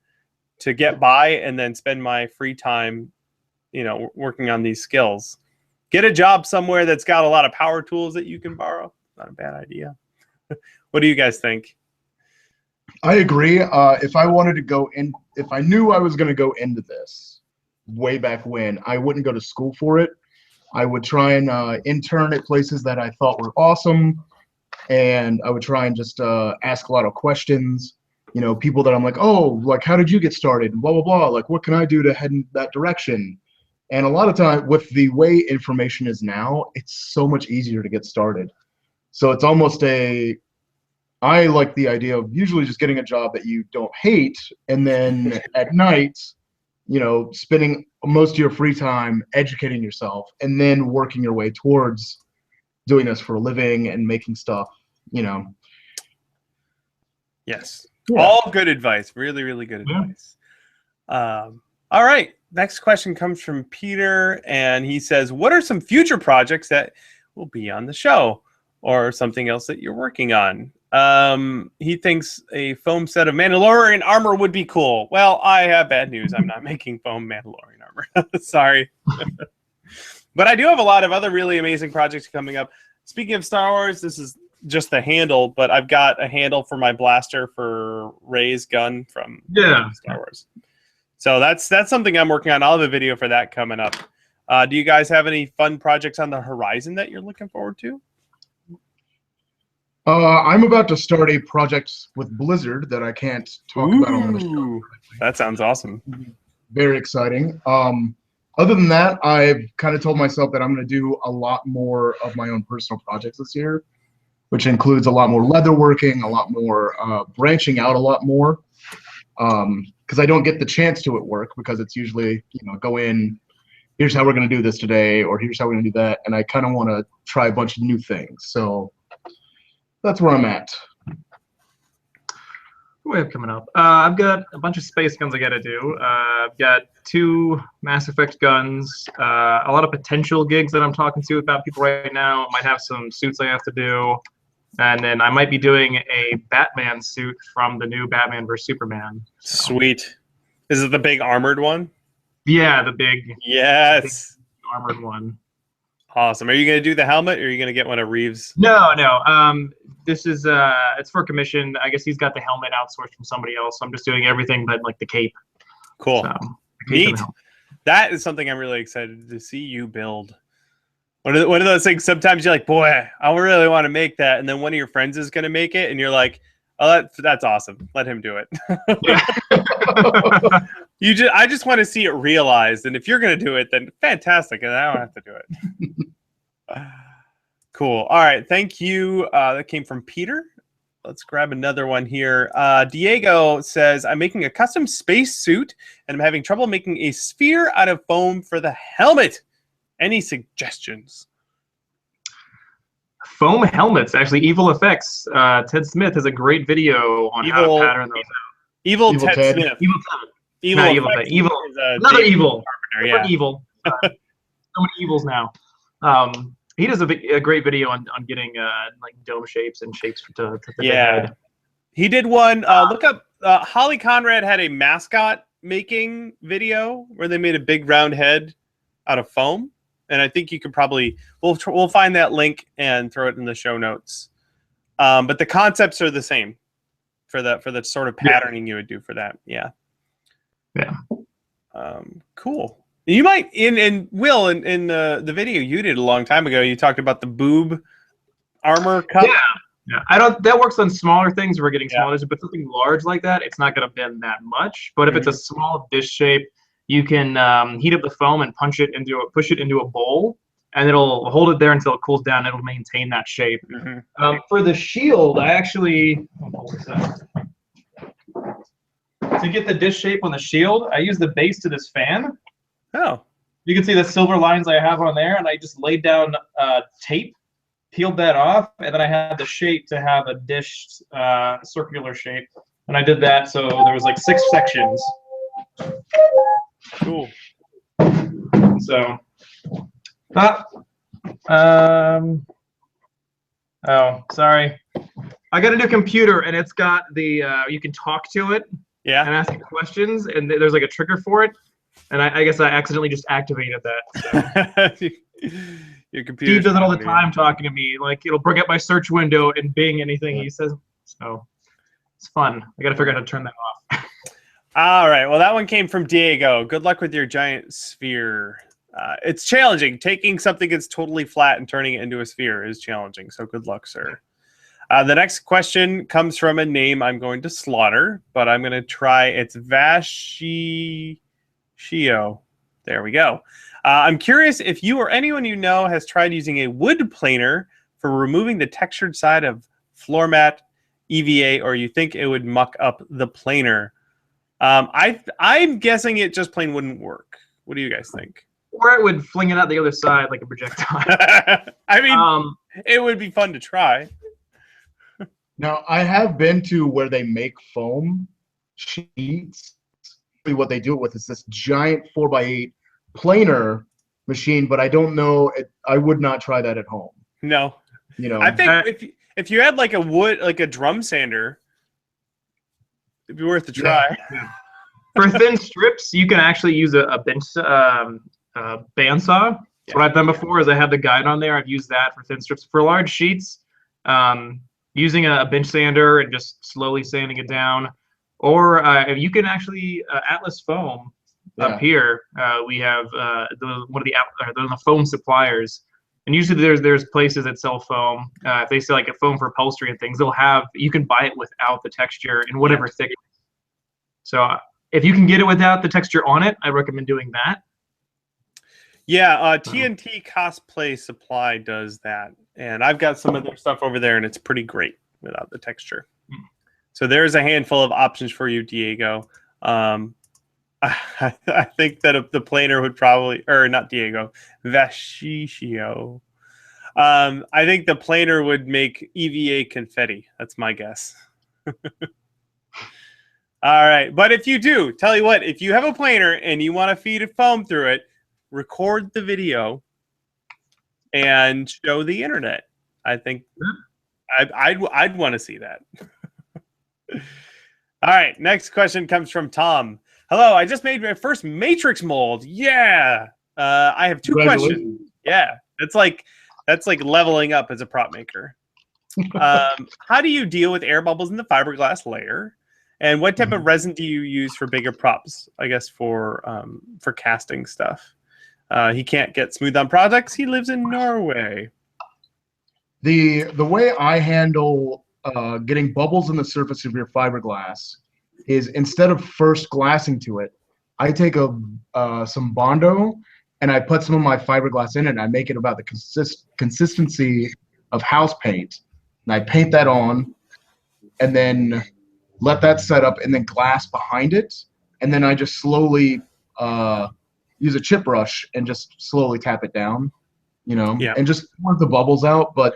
Speaker 1: to get by, and then spend my free time, working on these skills. Get a job somewhere that's got a lot of power tools that you can borrow. Not a bad idea. What do you guys think?
Speaker 3: I agree. If I knew I was going to go into this way back when, I wouldn't go to school for it. I would try and intern at places that I thought were awesome, and I would try and just ask a lot of questions. People that I'm like, oh, like, how did you get started? And blah, blah, blah. Like, what can I do to head in that direction? And a lot of time, with the way information is now, it's so much easier to get started. So it's almost I like the idea of usually just getting a job that you don't hate, and then at night, spending most of your free time educating yourself, and then working your way towards doing this for a living and making stuff,
Speaker 1: Yes. Yeah. All good advice. Really, really good advice. All right. Next question comes from Peter, and he says, what are some future projects that will be on the show, or something else that you're working on? He thinks a foam set of Mandalorian armor would be cool. Well, I have bad news. I'm not making foam Mandalorian armor. Sorry. But I do have a lot of other really amazing projects coming up. Speaking of Star Wars, this is just the handle, but I've got a handle for my blaster for Rey's gun from Star Wars. So that's something I'm working on. I'll have a video for that coming up. Do you guys have any fun projects on the horizon that you're looking forward to?
Speaker 3: I'm about to start a project with Blizzard that I can't talk about on the show.
Speaker 1: That sounds awesome.
Speaker 3: Very exciting. Other than that, I've kind of told myself that I'm going to do a lot more of my own personal projects this year, which includes a lot more leatherworking, a lot more branching out a lot more, because I don't get the chance to at work, because it's usually, go in, here's how we're going to do this today, or here's how we're going to do that, and I kind of want to try a bunch of new things. So that's where I'm at.
Speaker 2: What do we have coming up? I've got a bunch of space guns I got to do. I've got 2 Mass Effect guns, a lot of potential gigs that I'm talking to about people right now. Might have some suits I have to do. And then I might be doing a Batman suit from the new Batman vs. Superman. So.
Speaker 1: Sweet. Is it the big armored one?
Speaker 2: Yeah, the big,
Speaker 1: yes,
Speaker 2: big armored one.
Speaker 1: Awesome. Are you going to do the helmet, or are you going to get one of Reeves?
Speaker 2: No. This is it's for commission. I guess he's got the helmet outsourced from somebody else. So I'm just doing everything but like the cape.
Speaker 1: Cool.
Speaker 2: So, the cape
Speaker 1: Neat. That is something I'm really excited to see you build. One of those things. Sometimes you're like, boy, I really want to make that, and then one of your friends is going to make it, and you're like, oh, that's awesome. Let him do it. I just want to see it realized, and if you're going to do it, then fantastic, and I don't have to do it. Cool. All right. Thank you. That came from Peter. Let's grab another one here. Diego says, I'm making a custom space suit, and I'm having trouble making a sphere out of foam for the helmet. Any suggestions?
Speaker 2: Foam helmets. Actually, Evil Effects. Ted Smith has a great video on how to pattern those out.
Speaker 1: Evil Ted Smith.
Speaker 2: Evil Ted. Evil. Another evil.
Speaker 1: Yeah.
Speaker 2: Evil. So many evils now. He does a great video on getting like dome shapes and shapes to fit the head.
Speaker 1: He did one. Look up. Holly Conrad had a mascot making video where they made a big round head out of foam, and I think you could probably we'll find that link and throw it in the show notes. But the concepts are the same for the sort of patterning you would do for that. Yeah. Cool. You might in Will in the video you did a long time ago. You talked about the boob armor cup.
Speaker 2: Yeah. I don't. That works on smaller things. We're getting smaller, but something large like that, it's not going to bend that much. But if it's a small dish shape, you can heat up the foam and push it into a bowl, and it'll hold it there until it cools down. It'll maintain that shape. For the shield, I actually to get the dish shape on the shield, I use the base to this fan.
Speaker 1: Oh.
Speaker 2: You can see the silver lines I have on there, and I just laid down tape, peeled that off, and then I had the shape to have a dish circular shape. And I did that, so there was like 6 sections.
Speaker 1: Cool.
Speaker 2: So, oh, sorry. I got a new computer, and it's got the, you can talk to it and ask it questions, and there's like a trigger for it. And I guess I accidentally just activated that. So.
Speaker 1: Your computer.
Speaker 2: Steve does it all the time, talking to me. Like, it'll bring up my search window and Bing anything he says. So it's fun. I got to figure out how to turn that off.
Speaker 1: All right. Well, that one came from Diego. Good luck with your giant sphere. It's challenging. Taking something that's totally flat and turning it into a sphere is challenging. So good luck, sir. The next question comes from a name I'm going to slaughter, but I'm going to try. It's Vashio. There we go. I'm curious if you or anyone you know has tried using a wood planer for removing the textured side of floor mat EVA, or you think it would muck up the planer. I'm guessing it just plain wouldn't work. What do you guys think?
Speaker 2: Or it would fling it out the other side like a projectile.
Speaker 1: I mean, it would be fun to try.
Speaker 3: Now, I have been to where they make foam sheets. What they do it with is this giant 4x8 planer machine, but I don't know. I would not try that at home.
Speaker 1: No.
Speaker 3: You know,
Speaker 1: I think if you had like a drum sander, it'd be worth a try.
Speaker 2: Yeah. For thin strips, you can actually use a bench bandsaw. What I've done before is I have the guide on there. I've used that for thin strips. For large sheets, using a bench sander and just slowly sanding it down. Or you can actually Atlas Foam up here. We have one of the foam suppliers, and usually there's places that sell foam. If they sell like a foam for upholstery and things, you can buy it without the texture in whatever thickness. So if you can get it without the texture on it, I recommend doing that.
Speaker 1: Yeah, TNT Cosplay Supply does that, and I've got some of their stuff over there, and it's pretty great without the texture. So there's a handful of options for you, Diego. I think that the planer would probably, or not Diego, Vashio. I think the planer would make EVA confetti. That's my guess. All right. But if you do, tell you what, if you have a planer and you want to feed a foam through it, record the video and show the internet. I think I'd want to see that. All right. Next question comes from Tom. Hello. I just made my first matrix mold. Yeah. I have 2 questions. Yeah. That's like leveling up as a prop maker. How do you deal with air bubbles in the fiberglass layer? And what type of resin do you use for bigger props? I guess for casting stuff. He can't get smooth on projects. He lives in Norway.
Speaker 3: The way I handle getting bubbles in the surface of your fiberglass is instead of first glassing to it, I take some Bondo and I put some of my fiberglass in it and I make it about the consistency of house paint. And I paint that on and then let that set up and then glass behind it. And then I just slowly use a chip brush and just slowly tap it down, and just work the bubbles out. But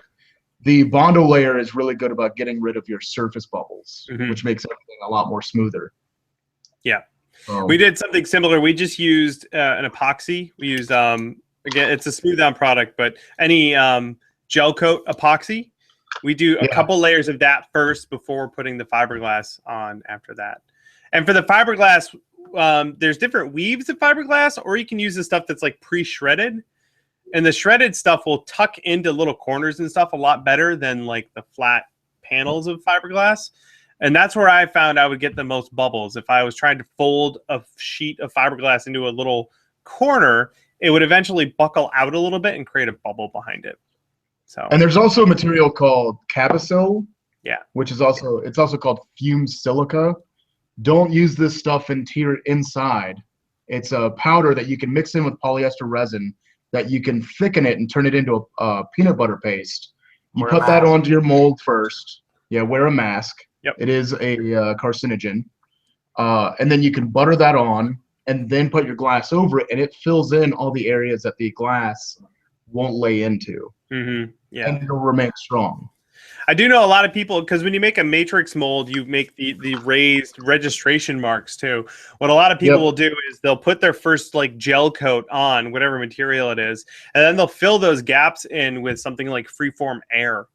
Speaker 3: the Bondo layer is really good about getting rid of your surface bubbles, which makes everything a lot more smoother. Yeah.
Speaker 1: We did something similar. We just used an epoxy. We used, again, it's a smooth down product, but any gel coat epoxy. We do a couple layers of that first before putting the fiberglass on after that. And for the fiberglass, there's different weaves of fiberglass, or you can use the stuff that's like pre-shredded. And the shredded stuff will tuck into little corners and stuff a lot better than like the flat panels of fiberglass. And that's where I found I would get the most bubbles. If I was trying to fold a sheet of fiberglass into a little corner, it would eventually buckle out a little bit and create a bubble behind it. So,
Speaker 3: and there's also a material called Cabasil, which is also called fumed silica. Don't use this stuff inside. It's a powder that you can mix in with polyester resin that you can thicken it and turn it into a peanut butter paste. You put that onto your mold first. Yeah, wear a mask. Yep. It is a carcinogen. And then you can butter that on and then put your glass over it, and it fills in all the areas that the glass won't lay into. Yeah. And it'll remain strong.
Speaker 1: I do know a lot of people, because when you make a matrix mold, you make the raised registration marks too. What a lot of people will do is they'll put their first like gel coat on whatever material it is, and then they'll fill those gaps in with something like freeform air.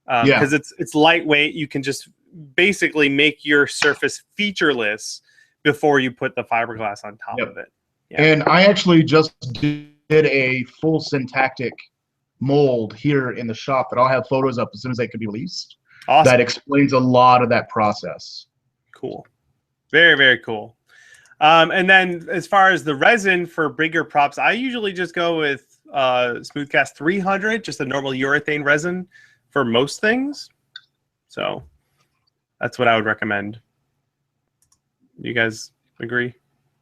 Speaker 1: Because it's lightweight. You can just basically make your surface featureless before you put the fiberglass on top of it. Yeah.
Speaker 3: And I actually just did a full syntactic mold here in the shop that I'll have photos up as soon as they can be released. Awesome. That explains a lot of that process.
Speaker 1: Cool. Very, very cool. And then as far as the resin for bigger props, I usually just go with Smoothcast 300, just a normal urethane resin for most things. So that's what I would recommend. You guys agree?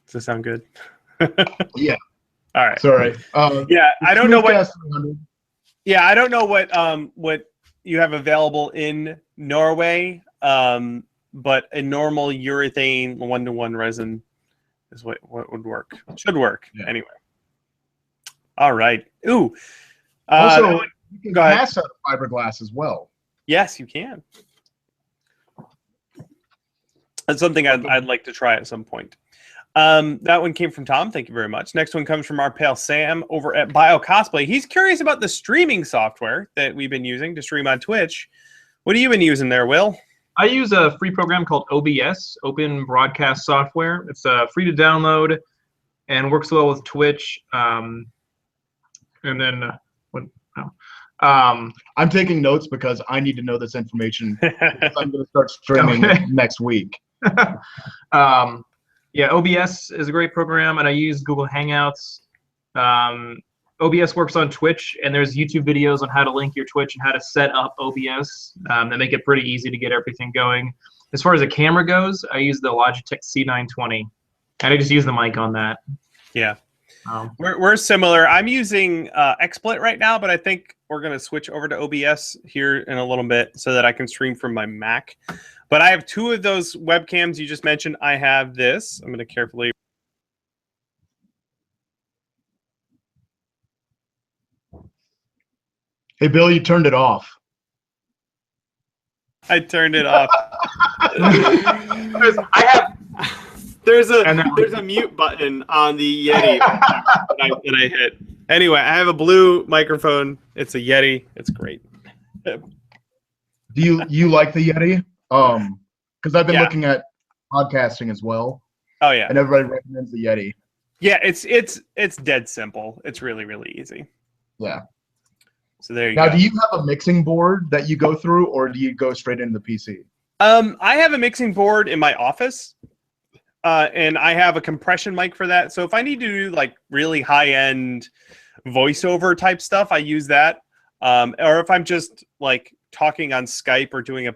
Speaker 1: Does this sound good?
Speaker 3: Yeah.
Speaker 1: All right.
Speaker 3: Sorry.
Speaker 1: Yeah, I don't know what. Yeah, I don't know what you have available in Norway, but a normal urethane 1-to-1 resin is what would work. Should work anyway. All right. Ooh.
Speaker 3: Also, you can pass out fiberglass as well.
Speaker 1: Yes, you can. That's something I'd like to try at some point. That one came from Tom. Thank you very much. Next one comes from our pal Sam over at BioCosplay. He's curious about the streaming software that we've been using to stream on Twitch. What have you been using there, Will?
Speaker 2: I use a free program called OBS, Open Broadcast Software. It's free to download and works well with Twitch. And then
Speaker 3: I'm taking notes because I need to know this information. I'm going to start streaming next week.
Speaker 2: Yeah, OBS is a great program, and I use Google Hangouts. OBS works on Twitch, and there's YouTube videos on how to link your Twitch and how to set up OBS that make it pretty easy to get everything going. As far as the camera goes, I use the Logitech C920, and I just use the mic on that.
Speaker 1: Yeah. We're similar. I'm using XSplit right now, but I think we're going to switch over to OBS here in a little bit so that I can stream from my Mac. But I have 2 of those webcams you just mentioned. I have this. I'm going to carefully.
Speaker 3: Hey, Bill, you turned it off.
Speaker 1: I turned it off.
Speaker 2: I have
Speaker 1: There's
Speaker 2: And then-
Speaker 1: a mute button on the Yeti that I hit. Anyway, I have a blue microphone. It's a Yeti. It's great.
Speaker 3: Do you like the Yeti? Because I've been
Speaker 1: Yeah.
Speaker 3: looking at podcasting as well,
Speaker 1: Oh yeah.
Speaker 3: and everybody recommends the Yeti.
Speaker 1: Yeah, it's dead simple. It's really, really easy.
Speaker 3: Yeah.
Speaker 1: So there you
Speaker 3: Now,
Speaker 1: go.
Speaker 3: do you have a mixing board that you go through, or do you go straight into the PC?
Speaker 1: I have a mixing board in my office. And I have a compression mic for that. So if I need to do like really high-end voiceover type stuff, I use that. Or if I'm just like talking on Skype or doing a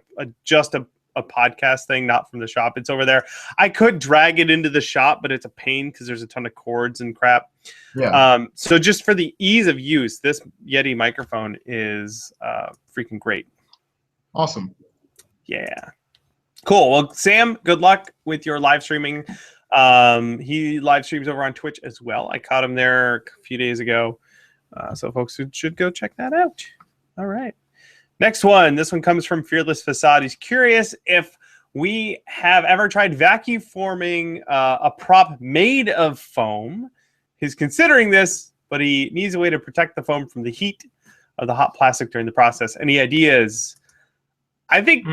Speaker 1: podcast thing, not from the shop, it's over there. I could drag it into the shop, but it's a pain because there's a ton of cords and crap.
Speaker 3: Yeah.
Speaker 1: So just for the ease of use, this Yeti microphone is freaking great.
Speaker 3: Awesome.
Speaker 1: Yeah. Cool. Well, Sam, good luck with your live streaming. He live streams over on Twitch as well. I caught him there a few days ago. So folks should go check that out. All right. Next one. This one comes from Fearless Facade. He's curious if we have ever tried vacuum forming a prop made of foam. He's considering this, but he needs a way to protect the foam from the heat of the hot plastic during the process. Any ideas? I think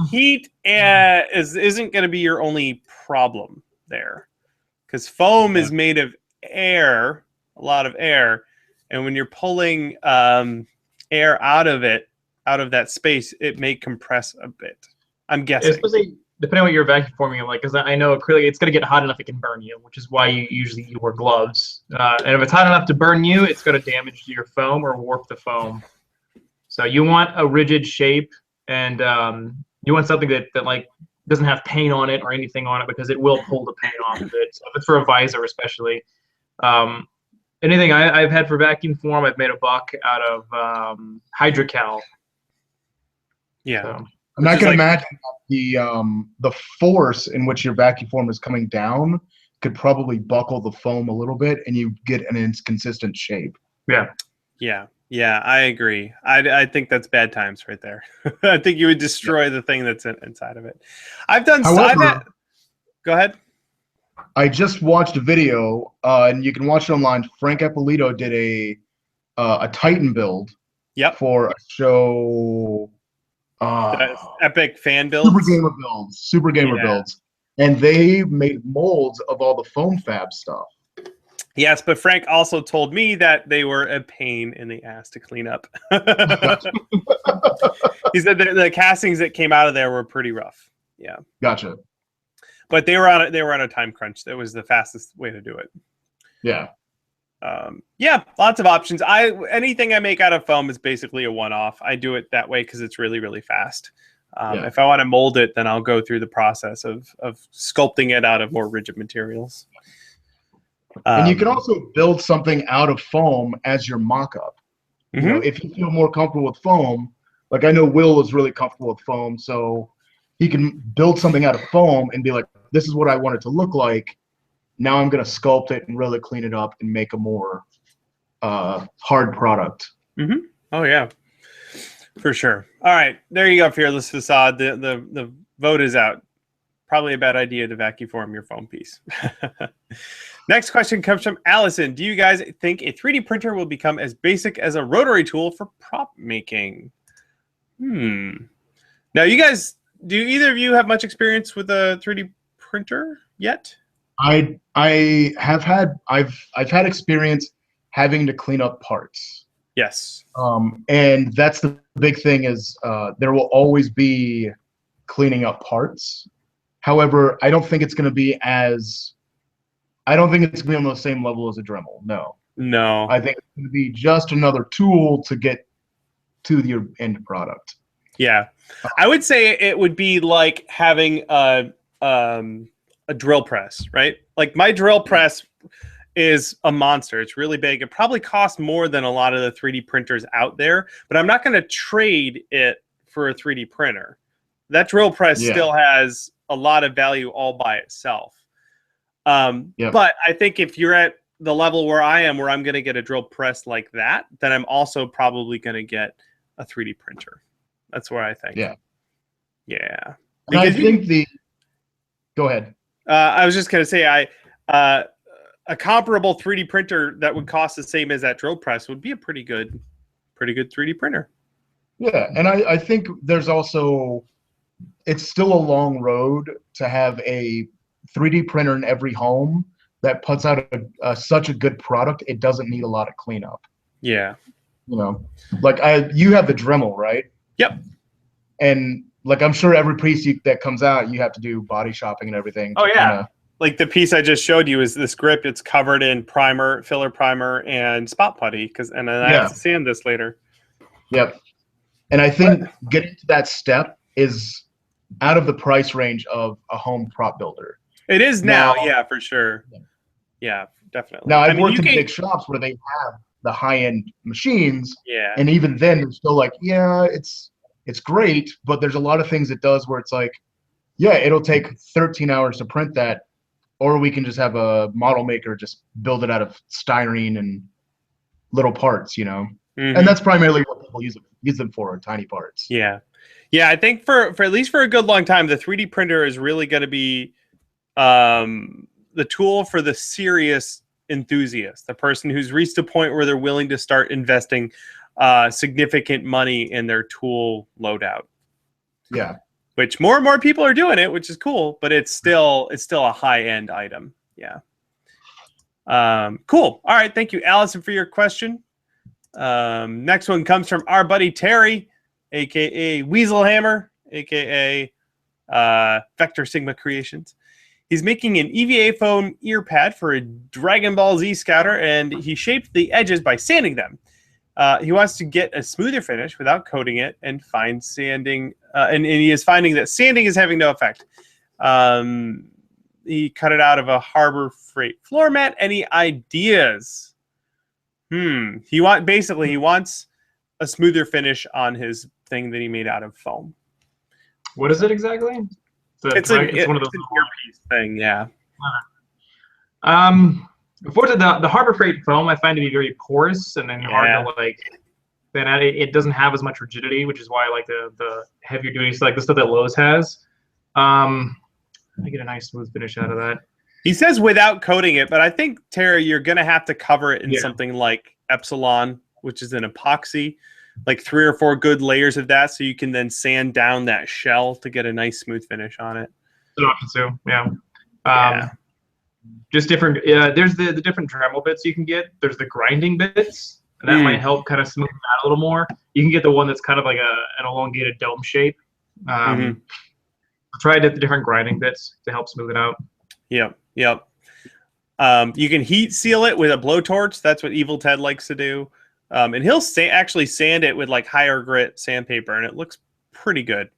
Speaker 1: heat isn't going to be your only problem there, because foam is made of air, a lot of air, and when you're pulling air out of that space, it may compress a bit. I'm guessing.
Speaker 2: Especially depending on what you're vacuum forming, like, because I know acrylic, it's going to get hot enough it can burn you, which is why you wear gloves. And if it's hot enough to burn you, it's going to damage your foam or warp the foam. So you want a rigid shape. And you want something that like doesn't have paint on it or anything on it, because it will pull the paint off of it. So if it's for a visor, especially. Anything I've had for vacuum form, I've made a buck out of Hydrocal.
Speaker 1: Yeah.
Speaker 2: So,
Speaker 3: And I can imagine that the force in which your vacuum form is coming down could probably buckle the foam a little bit, and you get an inconsistent shape.
Speaker 2: yeah.
Speaker 1: Yeah, I agree. I think that's bad times right there. I think you would destroy the thing that's inside of it.
Speaker 3: However,
Speaker 1: go ahead.
Speaker 3: I just watched a video, and you can watch it online. Frank Ippolito did a Titan build.
Speaker 1: Yep.
Speaker 3: For a show.
Speaker 1: Epic fan builds.
Speaker 3: Super gamer builds, and they made molds of all the foam fab stuff.
Speaker 1: Yes, but Frank also told me that they were a pain in the ass to clean up. He said that the castings that came out of there were pretty rough. Yeah.
Speaker 3: Gotcha.
Speaker 1: But they were on a time crunch. That was the fastest way to do it.
Speaker 3: Yeah.
Speaker 1: Yeah, lots of options. Anything I make out of foam is basically a one-off. I do it that way because it's really, really fast. If I want to mold it, then I'll go through the process of sculpting it out of more rigid materials.
Speaker 3: And you can also build something out of foam as your mock-up. You know, if you feel more comfortable with foam, like I know Will is really comfortable with foam, so he can build something out of foam and be like, this is what I want it to look like. Now I'm going to sculpt it and really clean it up and make a more hard product.
Speaker 1: Oh, yeah, for sure. All right, there you go, Fearless Facade. The vote is out. Probably a bad idea to vacuum form your foam piece. Next question comes from Allison. Do you guys think a 3D printer will become as basic as a rotary tool for prop making? Now, you guys, do either of you have much experience with a 3D printer yet?
Speaker 3: I've had experience having to clean up parts.
Speaker 1: Yes.
Speaker 3: And that's the big thing is there will always be cleaning up parts. However, I don't think it's going to be on the same level as a Dremel. No. I think it's going to be just another tool to get to your end product.
Speaker 1: Yeah. I would say it would be like having a drill press, right? Like my drill press is a monster. It's really big. It probably costs more than a lot of the 3D printers out there, but I'm not going to trade it for a 3D printer. That drill press still has a lot of value all by itself. But I think if you're at the level where I am, where I'm going to get a drill press like that, then I'm also probably going to get a 3D printer. That's where I think.
Speaker 3: Yeah.
Speaker 1: Yeah.
Speaker 3: And I think go ahead.
Speaker 1: I was just gonna say a comparable 3D printer that would cost the same as that drill press would be a pretty good 3D printer.
Speaker 3: Yeah, and I think there's also, it's still a long road to have a 3D printer in every home that puts out such a good product. It doesn't need a lot of cleanup.
Speaker 1: Yeah.
Speaker 3: You know, like you have the Dremel, right?
Speaker 1: Yep.
Speaker 3: And like I'm sure every piece that comes out, you have to do body shopping and everything.
Speaker 1: Oh yeah. Like the piece I just showed you is this grip. It's covered in primer, filler primer, and spot putty. And then I have to sand this later.
Speaker 3: Yep. And I think getting to that step is out of the price range of a home prop builder.
Speaker 1: It is now, yeah, for sure. Yeah, definitely.
Speaker 3: Now I've worked in big shops where they have the high-end machines, and even then they're still like, yeah, it's great, but there's a lot of things it does where it's like, yeah, it'll take 13 hours to print that, or we can just have a model maker just build it out of styrene and little parts, you know. And that's primarily what people use them for, tiny parts.
Speaker 1: Yeah. I think for at least for a good long time, the 3D printer is really going to be the tool for the serious enthusiast, the person who's reached a point where they're willing to start investing significant money in their tool loadout.
Speaker 3: Yeah.
Speaker 1: Which more and more people are doing it, which is cool, but it's still a high-end item. Yeah. Cool. All right. Thank you, Allison, for your question. Next one comes from our buddy Terry, aka Weaselhammer, aka Vector Sigma Creations. He's making an EVA foam ear pad for a Dragon Ball Z scouter, and he shaped the edges by sanding them. He wants to get a smoother finish without coating it, and find sanding. And he is finding that sanding is having no effect. He cut it out of a Harbor Freight floor mat. Any ideas? He wants a smoother finish on his thing that he made out of foam.
Speaker 2: What is it exactly? It's one of those
Speaker 1: earpiece thing, yeah.
Speaker 2: Unfortunately, the Harbor Freight foam I find to be very porous and then hard to like. Then it doesn't have as much rigidity, which is why I like the heavier duty, like the stuff that Lowe's has. I get a nice smooth finish out of that.
Speaker 1: He says without coating it, but I think, Terry, you're going to have to cover it in something like Epsilon, which is an epoxy, like 3 or 4 good layers of that, so you can then sand down that shell to get a nice smooth finish on it.
Speaker 2: An option too, yeah. Just different. There's the different Dremel bits you can get. There's the grinding bits, and that might help kind of smooth it out a little more. You can get the one that's kind of like an elongated dome shape. Try the different grinding bits to help smooth it out.
Speaker 1: Yep. You can heat seal it with a blowtorch. That's what Evil Ted likes to do. And he'll actually sand it with like higher grit sandpaper, and it looks pretty good.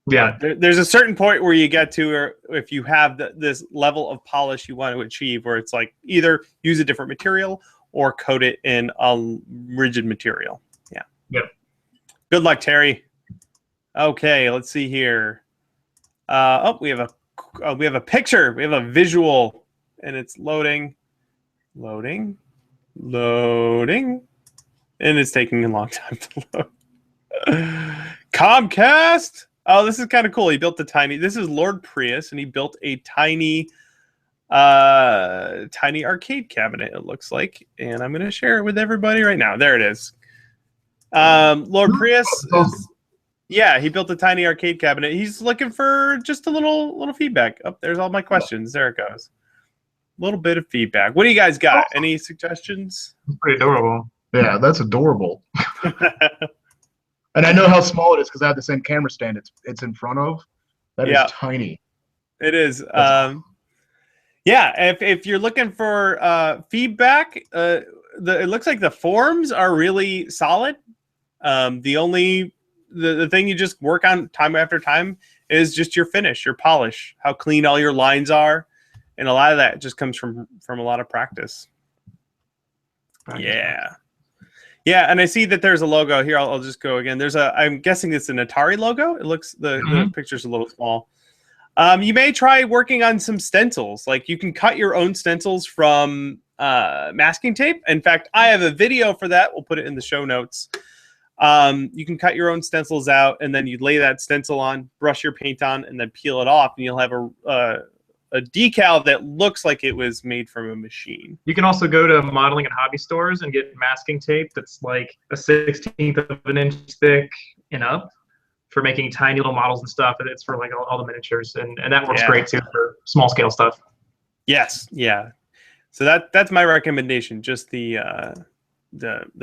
Speaker 2: Yeah.
Speaker 1: There's a certain point where you get to, or if you have this level of polish you want to achieve, where it's like either use a different material or coat it in a rigid material. Yeah.
Speaker 2: Yep.
Speaker 1: Good luck, Terry. Okay, let's see here. We have a picture. We have a visual, and it's loading, and it's taking a long time to load. Comcast. Oh, this is kind of cool. He built this is Lord Prius, and he built a tiny arcade cabinet, it looks like, and I'm going to share it with everybody right now. There it is. Lord Prius he built a tiny arcade cabinet. He's looking for just a little feedback. Oh, there's all my questions. There it goes. A little bit of feedback. What do you guys got? Any suggestions?
Speaker 2: It's pretty adorable.
Speaker 3: Yeah, that's adorable. And I know how small it is because I have the same camera stand it's in front of. That is tiny.
Speaker 1: It is. If you're looking for feedback, it looks like the forms are really solid. The thing you just work on time after time is just your finish, your polish, how clean all your lines are, and a lot of that just comes from a lot of practice. Yeah, and I see that there's a logo here. I'll just go again. I'm guessing it's an Atari logo. It looks the picture's a little small. You may try working on some stencils. Like you can cut your own stencils from masking tape. In fact, I have a video for that. We'll put it in the show notes. You can cut your own stencils out, and then you lay that stencil on, brush your paint on, and then peel it off, and you'll have a decal that looks like it was made from a machine.
Speaker 2: You can also go to modeling and hobby stores and get masking tape that's like a 1/16 of an inch thick and up for making tiny little models and stuff. And it's for like all the miniatures, and that works great too for small scale stuff.
Speaker 1: Yes, yeah. So that's my recommendation. Just the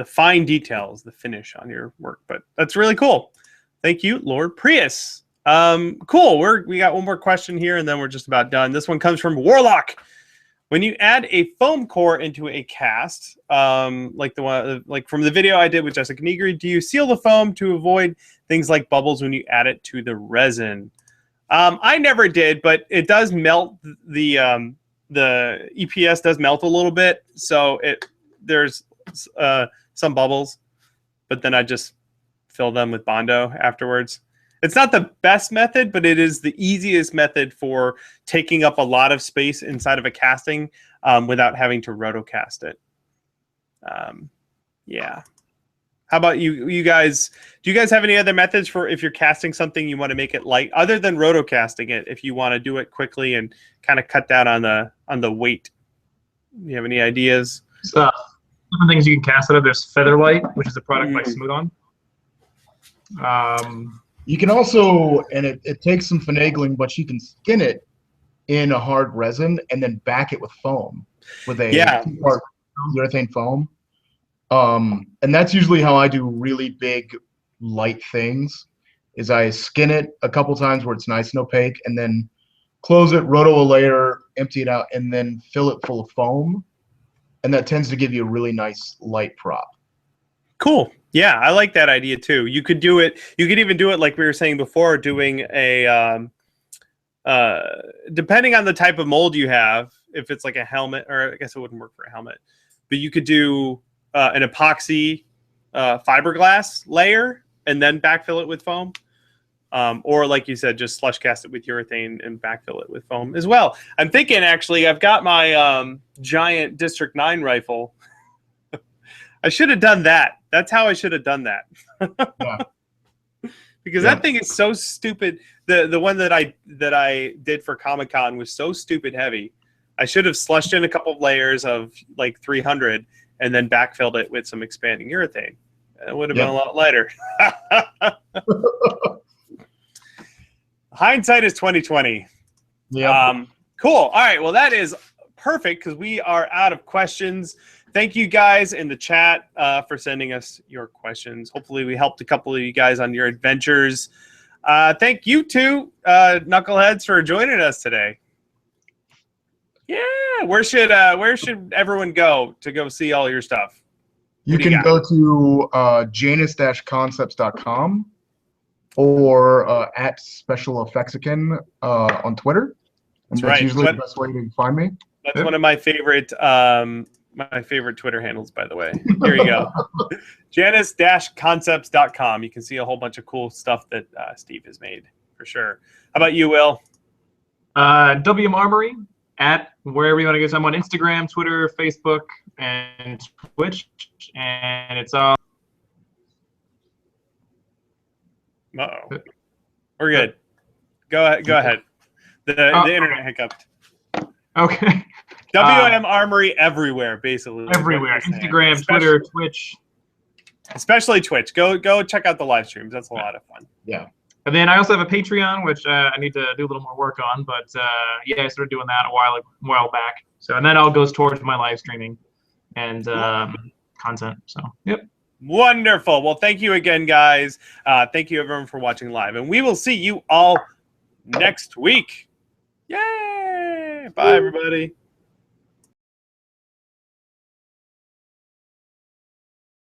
Speaker 1: fine details, the finish on your work. But that's really cool. Thank you, Lord Prius. Cool. We got one more question here, and then we're just about done. This one comes from Warlock. When you add a foam core into a cast, like the one like from the video I did with Jessica Negri, do you seal the foam to avoid things like bubbles when you add it to the resin? I never did, but it does melt. The EPS does melt a little bit, so there's some bubbles, but then I just fill them with Bondo afterwards. It's not the best method, but it is the easiest method for taking up a lot of space inside of a casting without having to rotocast it. Yeah. How about you guys? Do you guys have any other methods for if you're casting something you want to make it light, other than rotocasting it? If you want to do it quickly and kind of cut down on the weight, do you have any ideas?
Speaker 2: Different things you can cast out of. There's Featherlight, which is a product by Smooth On.
Speaker 3: You can also, and it takes some finagling, but you can skin it in a hard resin and then back it with foam, with a 2-part urethane foam. And that's usually how I do really big, light things, is I skin it a couple times where it's nice and opaque, and then close it, roto a layer, empty it out, and then fill it full of foam. And that tends to give you a really nice light prop.
Speaker 1: Cool. Yeah, I like that idea too. You could do it. You could even do it like we were saying before, doing a depending on the type of mold you have. If it's like a helmet, or I guess it wouldn't work for a helmet, but you could do an epoxy fiberglass layer and then backfill it with foam, or like you said, just slush cast it with urethane and backfill it with foam as well. I'm thinking actually, I've got my giant District 9 rifle. I should have done that. That's how I should have done that. Because that thing is so stupid. The one that I did for Comic-Con was so stupid heavy. I should have slushed in a couple of layers of like 300 and then backfilled it with some expanding urethane. It would have been a lot lighter. Hindsight is 2020. Yeah. Cool. All right. Well, that is perfect because we are out of questions. Thank you guys in the chat for sending us your questions. Hopefully we helped a couple of you guys on your adventures. Thank you two knuckleheads for joining us today. Yeah, where should everyone go to see all your stuff?
Speaker 3: You can go to janus-concepts.com or at @SpecialEffectsicon on Twitter. That's usually the best way to find me.
Speaker 1: That's one of my favorite Twitter handles, by the way. Here you go. Janus-concepts.com. You can see a whole bunch of cool stuff that Steve has made, for sure. How about you, Will?
Speaker 2: WM Armory at wherever you want to go. So I'm on Instagram, Twitter, Facebook, and Twitch, and it's all.
Speaker 1: Uh-oh. We're good. Go ahead. The internet hiccuped.
Speaker 2: Okay.
Speaker 1: WM Armory everywhere, basically.
Speaker 2: Everywhere. Instagram, Twitter, Twitch.
Speaker 1: Especially Twitch. Go check out the live streams. That's a lot of fun.
Speaker 3: Yeah.
Speaker 2: And then I also have a Patreon, which I need to do a little more work on. But I started doing that a while back. So, and that all goes towards my live streaming and content. So, yep.
Speaker 1: Wonderful. Well, thank you again, guys. Thank you, everyone, for watching live. And we will see you all next week. Yay! Bye, everybody.